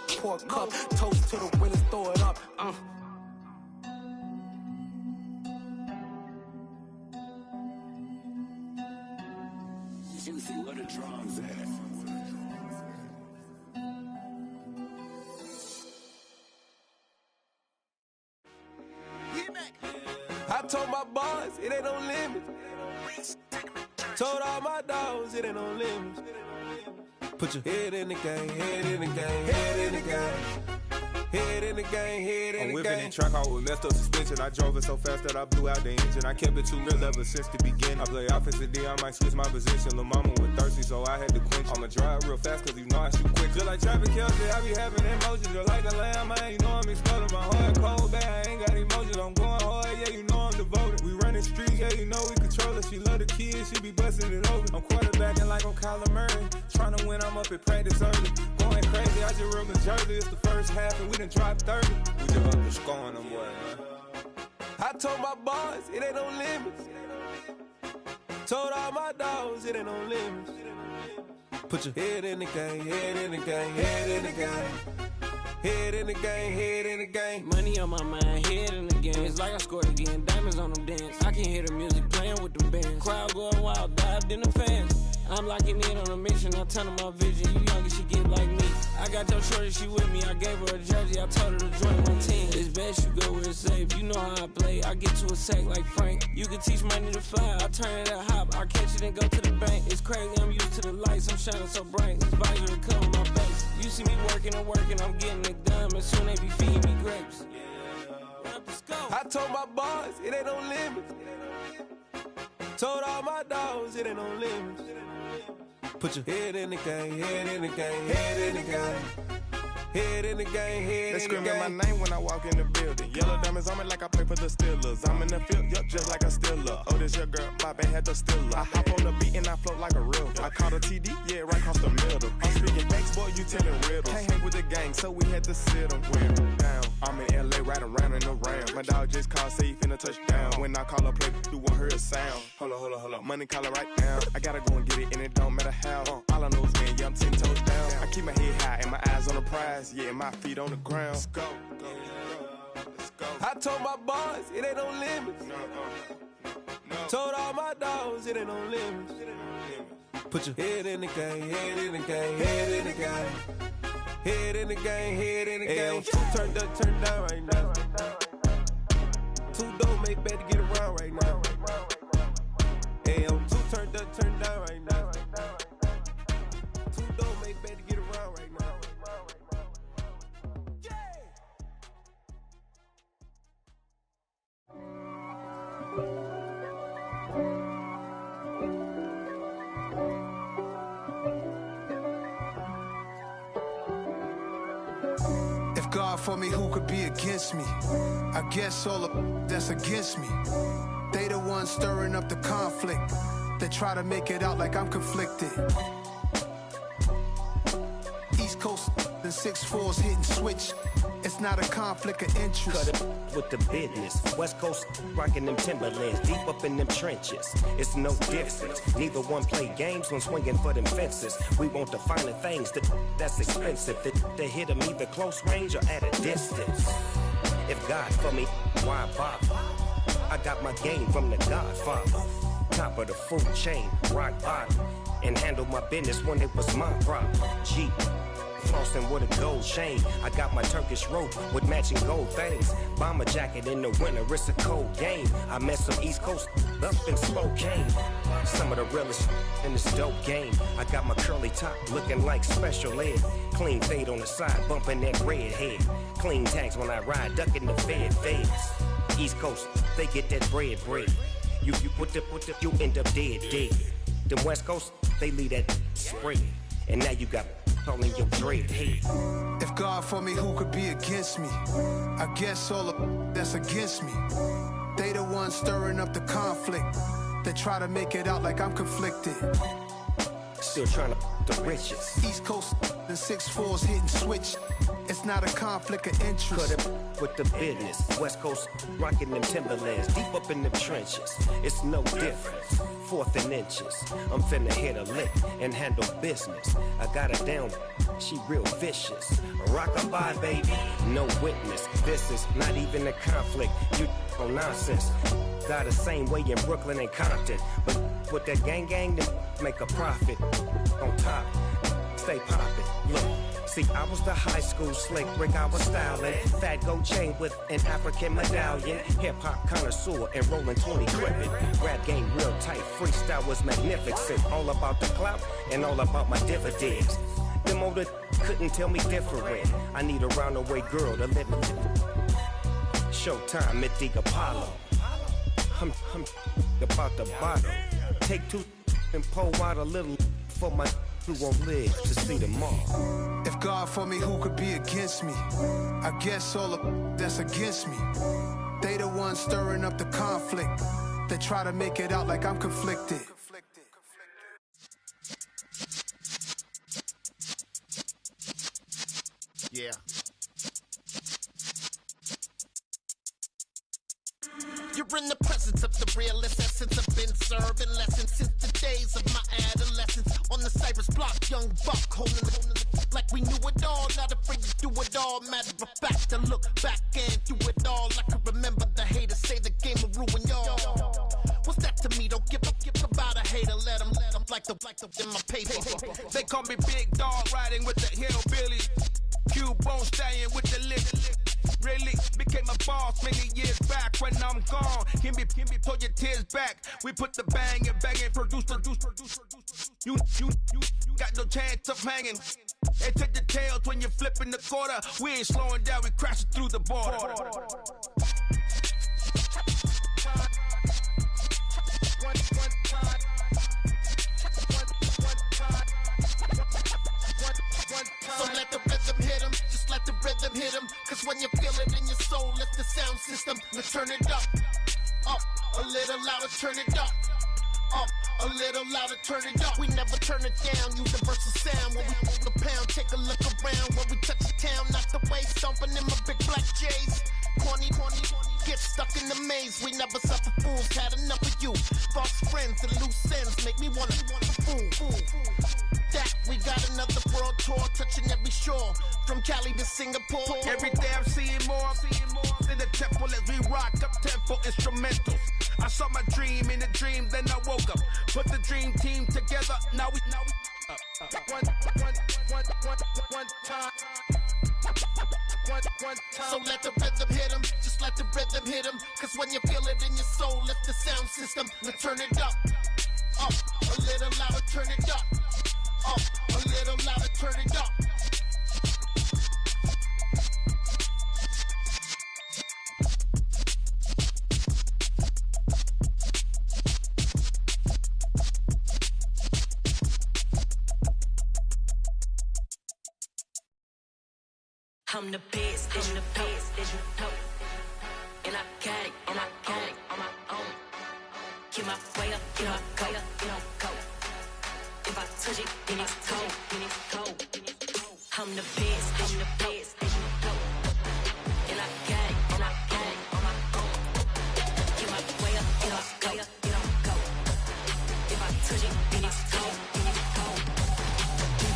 pour cup. Toast to the winners, throw it up. Juicy, where the drums at? I told my boys, it ain't no limits. Told all my dogs, it ain't no limits. Put your head in the game, head in the game, head in the game. Head in the game, head in the game. I'm whipping and track out with messed up suspension. I drove it so fast that I blew out the engine. I kept it too real ever since the beginning. I play offensive D, I might switch my position. Lil' mama was thirsty, so I had to quench. I'ma drive real fast, cause you know I shoot quick. Just like traffic Kelsey, I be having emotions. Just like a lamb, man, you know I'm exploding. My heart cold, bad, I ain't got emotions. I'm going hard, yeah, you know I'm devoted. We running streets, yeah, you know we control it. She love the kids, she be busting it over. I'm quarterbacking like I'm Kyler Murray. Trying to win, I'm up at practice early. Going crazy, I just real the jersey. It's the first half and we done dropped 30. We just up and scoring them, boy, man. I told my boys, it ain't no limits. Told all my dogs, it ain't no limits. Put your head in the game, head in the game, head in the game. Head in the game, head in the game. Money on my mind, head in the game. It's like I scored again, diamonds on them dance. I can hear the music playing with them bands. Crowd going wild, dived in the fans. I'm locking in on a mission, I tell her my vision. You younger, she get like me. I got your shorty, she with me. I gave her a jersey, I told her to join my team. It's best you go where it's safe. You know how I play. I get to a sack like Frank. You can teach money to fly. I turn it at hop. I catch it and go to the bank. It's crazy, I'm used to the lights. I'm shining so bright. This visor cover my face. You see me working and working, I'm getting it done. And soon they be feeding me grapes. I told my boys, it ain't no limits. Told all my dogs, it ain't no limits. Put your head in the game, head in the game, head in the game. Head in the game, head they in the game. They screaming my name when I walk in the building. Yellow diamonds on me like I play for the Steelers. I'm in the field, yup, just like a Steeler. Oh, this your girl, my band had the Steeler. I hop on the beat and I float like a river. I caught a TD, yeah, right across the middle. I'm speaking facts, boy, you telling riddles. Can't hang with the gang, so we had to sit them down. I'm in LA, riding around in the Ram. My dog just called, say he finna touchdown. When I call a play, you won't hear a sound. Hold up, money call it right now. I gotta go and get it, and it don't matter how. All I know is man, yeah, I'm 10 toes down. I keep my head high and my eyes on the prize. Yeah, my feet on the ground. Let's go. I told my boys, it ain't no limits. No. Told all my dogs, it ain't no limits. Put your head in the game, head in the game, head in the game. Head in the game, head in the game. Two turned up, turned down right now. Two dope make bad to get around right now. Hey, two turned up, turned down right now. Two dope make bad to get around right now. If God for me, who could be against me? I guess all of that's against me. They the ones stirring up the conflict. They try to make it out like I'm conflicted. East Coast and 6'4's hitting switch. It's not a conflict of interest. Cut it with the business. West Coast rocking them Timberlands, deep up in them trenches. It's no difference. Neither one play games when swinging for them fences. We want the finer things that's expensive. They hit them either close range or at a distance. If God for me, why bother? I got my game from the Godfather. Top of the food chain, rock bottom. And handle my business when it was my problem. G. Flossing with a gold chain. I got my Turkish rope with matching gold things. Bomber jacket in the winter, it's a cold game. I met some East Coast up in Spokane. Some of the realest in this dope game. I got my curly top looking like special ed. Clean fade on the side, bumping that red head. Clean tags when I ride, ducking the feds. East Coast, they get that bread. You you end up dead. Them West Coast, they leave that spread. And now you got all in your dread head. If God for me, who could be against me? I guess all of that's against me. They the ones stirring up the conflict. They try to make it out like I'm conflicted. Still trying to the riches. East Coast and 6'4's hitting switch. It's not a conflict of interest. Cut it with the business. West Coast rocking them Timberlands, deep up in them trenches. It's no difference. 4th and inches. I'm finna hit a lick and handle business. I got her down, she real vicious. Rock-a-bye, baby, no witness. This is not even a conflict. You on nonsense. Got the same way in Brooklyn and Compton. But with that gang, then make a profit. On top, stay poppin'. Look. See, I was the high school slick brick, I was styling. Fat gold chain with an African medallion. Hip-hop connoisseur and rolling 20 gripping. Rap game real tight, freestyle was magnificent. All about the clout and all about my dividends. Them older couldn't tell me different. I need a roundaway girl to live in. Showtime at the Apollo. I'm about the bottom. Take 2 and pour out a little for my who won't live to see them all. If God for me, who could be against me? I guess all of that's against me. They the ones stirring up the conflict. They try to make it out like I'm conflicted. Yeah. You're in the presence of the realest essence. I've been serving lessons since the days of my adolescence. On the Cypress block, young buck holding it like we knew it all. Not afraid to do it all. Matter of fact, I look back and do it all. I can remember the haters say the game will ruin y'all. What's that to me? Don't give about a hater. Let them like the in my paper. They call me Big Dog, riding with the hillbillies. Cubone staying with the lick. Really became a boss many years back. When I'm gone, can be pull your tears back. We put the bang and produce. You got no chance of hanging. And take the tails when you're flipping the quarter. We ain't slowing down, we crashing through the border. So let the rhythm hit 'em, just like you feel it in your soul, lift the sound system, let's turn it up. Up, a little louder, turn it up. Up, a little louder, turn it up. We never turn it down, universal sound. When we move the pound, take a look around. When we touch the town, knock the way, stomping in my big black J's. Corny, get stuck in the maze. We never suffer fools, had enough of you. False friends and loose ends make me wanna fool. That we got another world tour, touching every shore, from Cali to Singapore. Every day I'm seeing more in the temple as we rock up tempo instrumentals. I saw my dream in a dream, then I woke up. Put the dream team together, now we one time. So let the rhythm hit him, just let the rhythm hit him. Cause when you feel it in your soul, lift the sound system, let's turn it up. Up, a little louder, turn it up. Up, a little louder, turn it up. I'm the best, I'm the best, as you know. And I got it, on my own. Get my way up, get my go, go. If I touch it, then it's cold. I'm the best, as you know. And I got it, on my own. Get my way up, get my go. If I touch it, then it's cold.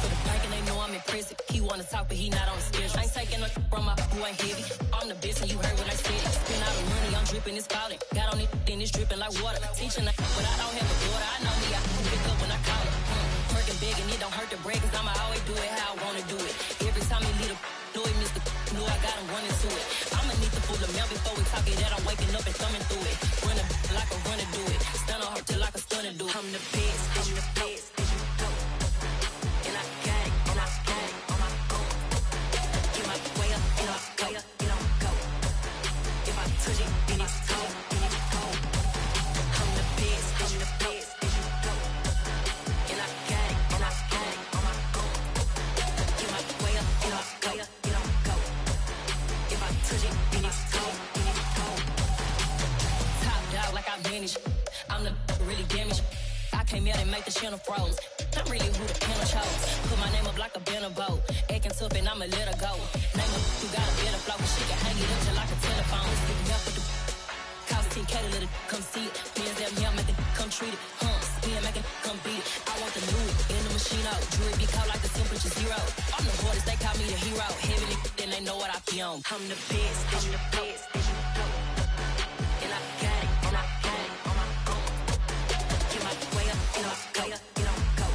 For the bike and they know I'm impressive. He wanna talk, but he not on the schedule. I ain't taking no from my boy ain't heavy. I'm the best and you heard what I said. Spend all the money, I'm dripping, it's falling. Got on it, then it's dripping like water. Teaching but I don't have a daughter. I know me, I can pick up when I call it. Working big and it don't hurt to break, cause I'ma always do it how I wanna do it. Every time he lead a know it, Mr. Know I got him running to it. I'ma need to pull the mail before we talk it that I'm waking up and thumbing through it. Run a like a runner do it. Stun on her till like a stunner do it. I'm the best, I'm the best, as you know. And I got it, on my own. Get my way up, get on go. If I touch it, then it's cold. I'm the best, I'm the best, as you know. And I got it, on my own. Get my way up, get on go. If I touch it, then it's cold. Top dog like I manage. I'm the really damaged. I came out and make the channel froze. I'm really who the panel chose. Put my name up like a banner boat. Acting tough and I'ma let her go. Name her who got a better flow. She can hang it up just like a telephone. Sticking up with the cost 10K to let it come see it. Pins that me, I make it come treat it. Spin, make it come beat it. I want the new in the machine out. Jewelry be called like the temperature zero. I'm the hardest, they call me the hero. Heavily, then they know what I be on. I'm the best, as you know. And I got it, on my own. Get my way up, get on go.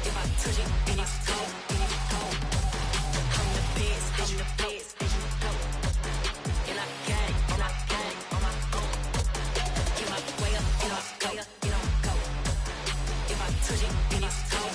If I touch it, then it's cold. I'm the best, as you know. And I got it, on my own. Get my way up, get on go. If I touch it, then it's cold.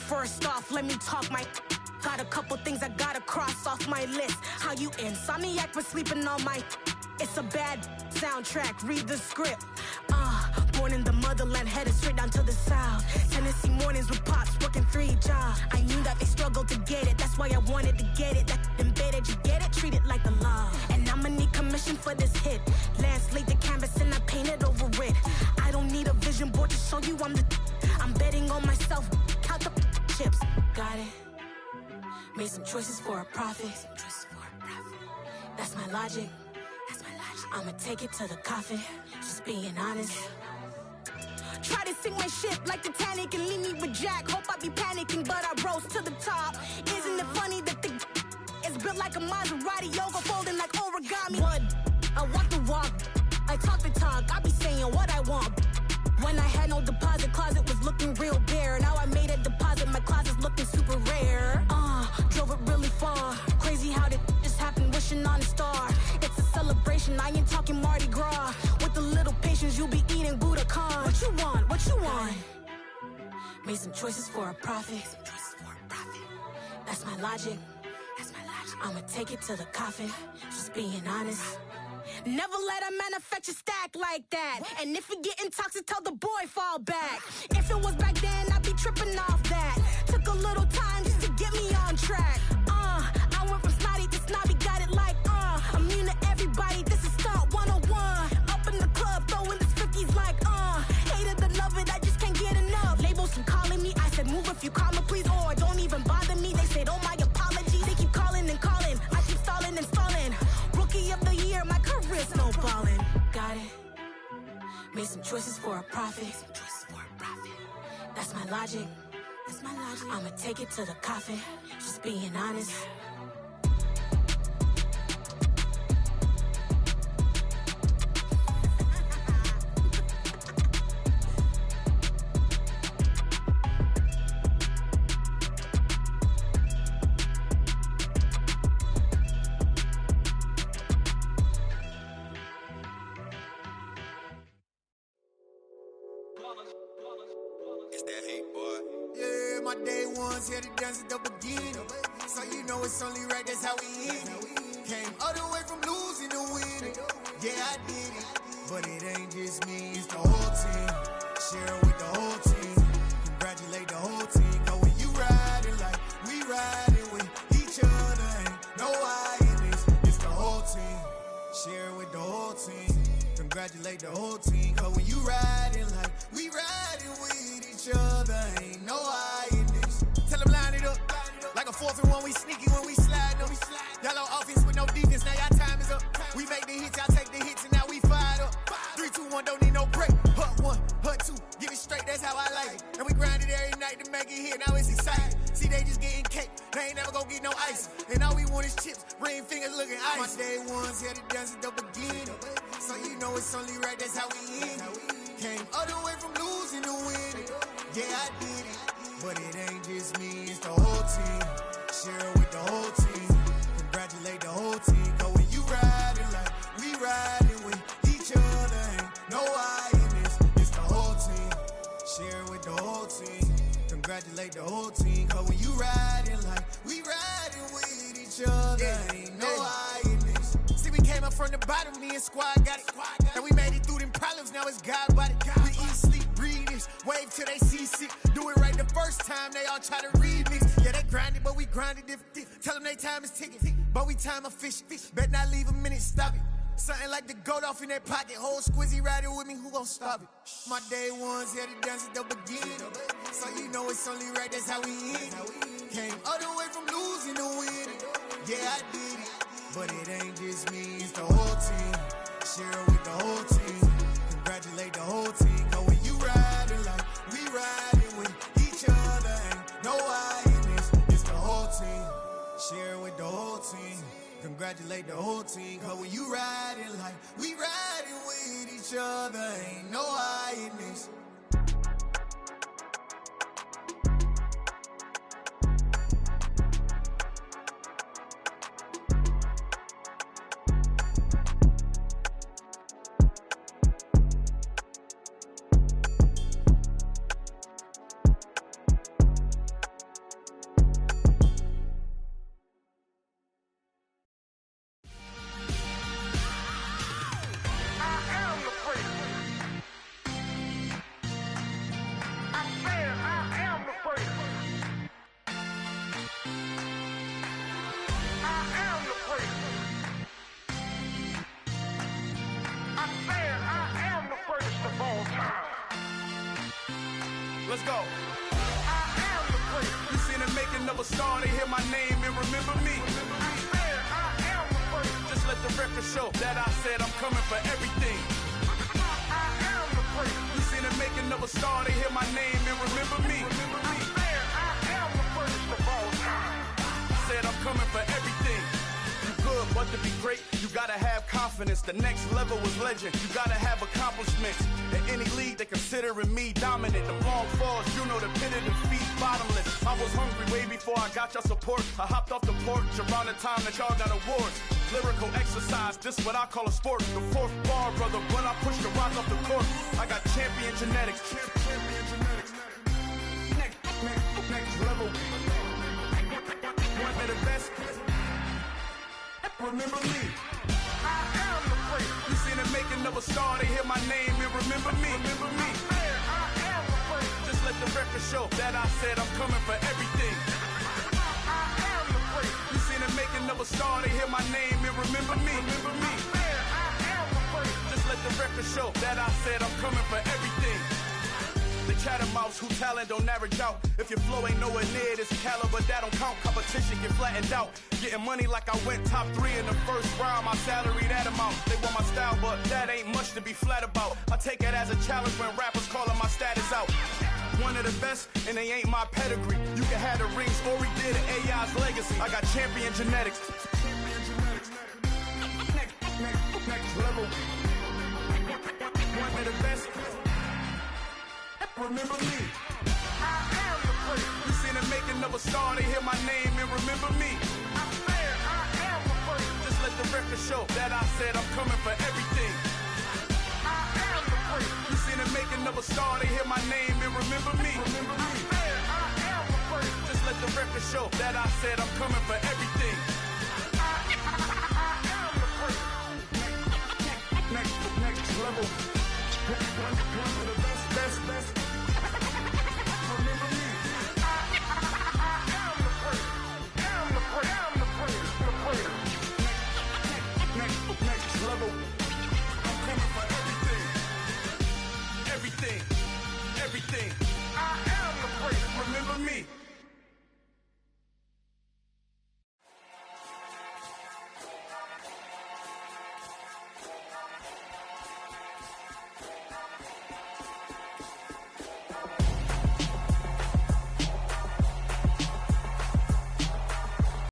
First off, let me talk my. Got a couple things I gotta cross off my list. How you insomniac for sleeping on my. It's a bad soundtrack, read the script. Born in the motherland, headed straight down to the south. Tennessee mornings with pops, working 3 jobs. I knew that they struggled to get it, that's why I wanted to get it. That embedded, you get it, treat it like the law. And I'ma need commission for this hit. Lance laid the canvas and I painted over it. I don't need a vision board to show you I'm betting on myself, count the chips. Got it. Made some choices for a profit. That's my logic. I'ma take it to the coffin. Just being honest. Try to sink my ship like Titanic and leave me with Jack. Hope I be panicking, but I rose to the top. Isn't it funny that the is built like a Maserati, yoga folding like origami? What? I walk the walk, I talk the talk. I be saying what I want. When I had no deposit, closet was looking real bare. Now I made a deposit, my closet's looking super rare. Drove it really far. Crazy how did just happen, wishing on a star. It's a celebration, I ain't talking Mardi Gras. With a little patience, you'll be eating Budokan. What you want? What you want? Made some choices for a profit. That's my logic. I'ma take it to the coffin, just being honest. Never let a manufacture stack like that. And if it getting toxic, tell the boy fall back. If it was back then, I'd be tripping off that. Took a little time just to get me on track. I went from snotty to snobby, got it like immune to everybody, this is stunt 101. Up in the club, throwing the cookies like hate it or love it, I just can't get enough. Labels keep calling me, I said move if you call me please, or don't even bother me. They said, oh my apologies, they keep calling and calling. I keep stalling and stalling. Rookie of the year, my career snowballing. Got it. Made some choices for a profit. That's my logic. I'ma take it to the coffin, just being honest. My day ones here to dance at the beginning. So you know it's only right, that's how we end it. Came all the way from losing to winning. Yeah, I did it. But it ain't just me, it's the whole team. Share it with the whole team. Congratulate the whole team. Cause when you riding like we riding with each other, ain't no I in this. It's the whole team. Share it with the whole team. Congratulate the whole team. Cause when you riding like we riding with each other, ain't no I in this. Tell them line it up. Like a 4th and 1, we sneaky when we slide them. Yellow offense with no defense, now y'all time is up. We make the hits, y'all take the hits, and now we fired up. 3, 2, 1, don't need no break. Hut 1, hut 2, give it straight, that's how I like it. And we grind it every night to make it hit, now it's exciting. See, they just getting cake, they ain't never gonna get no ice. And all we want is chips, ring fingers looking ice. My day ones here to dance at the beginning. So you know it's only right, that's how we end it. Came all the way from losing to winning. Yeah, I did it. But it ain't just me, it's the whole team. Share it with the whole team. Congratulate the whole team. Cause when you riding like we riding with each other, ain't no I in this. It's the whole team. Share it with the whole team. Congratulate the whole team. Cause when you riding like we riding with each other, ain't no I in this. See, we came up from the bottom, me and squad got it. And we made it through them problems, now it's God body. We eat, sleep, breathe this. Wave till they see sick. Do it right the first time, they all try to remix. Yeah, they grinded, but we grinded different. Tell them they time is ticking, but we time a fish. Bet not leave a minute, stop it. Something like the goat off in their pocket. Whole squizzy riding with me, who gon' stop it? My day ones here to dance at the beginning. So you know it's only right, that's how we end it. Came all the way from losing to winning. Yeah, I did it. But it ain't just me, it's the whole team. Share it with the whole team. Congratulate the whole team. Cause when you riding like we riding with each other, ain't no I in this. It's the whole team. Share it with the whole team. Congratulate the whole team. Cause when you riding like we riding with each other, ain't no I in this. Let's go. You seen the making of a star, they hear my name and remember me. Just let the record show that I said I'm coming for everything. You seen the making of a star, they hear my name and remember me. Said I'm coming for everything. You good, but to be great, you gotta have confidence. The next level was legend. You gotta have accomplishments. In any league, they considering me dominant. The wrong falls, you know the pit of defeat, bottomless. I was hungry way before I got your support. I hopped off the porch around the time that y'all got awards. Lyrical exercise, this what I call a sport. The fourth bar, brother, when I push the rock off the court. I got champion genetics. Next level. One of the best. Remember me. I am the first. You seen the making of a star, they hear my name and remember me. Remember me. I am the first. Just let the record show that I said I'm coming for everything. I am the first. You seen the making of a star, they hear my name and remember me. Remember me. I am the first. Just let the record show that I said I'm coming for everything. The chattermouths who talent don't average out. If your flow ain't nowhere near this caliber, that don't count. Competition get flattened out. Getting money like I went top 3 in the first round. My salary that amount. They want my style, but that ain't much to be flat about. I take it as a challenge when rappers calling my status out. One of the best, and they ain't my pedigree. You can have the rings, or we did an AI's legacy. I got champion genetics. Next level. One of the best. Remember me. I am the first. You seen the making of a star, they hear my name and remember me. I swear I am the first. Just let the record show that I said I'm coming for everything. I am the first. You seen the making of a star, they hear my name and remember me. Remember me. I swear I am the first. Just let the record show that I said I'm coming for everything.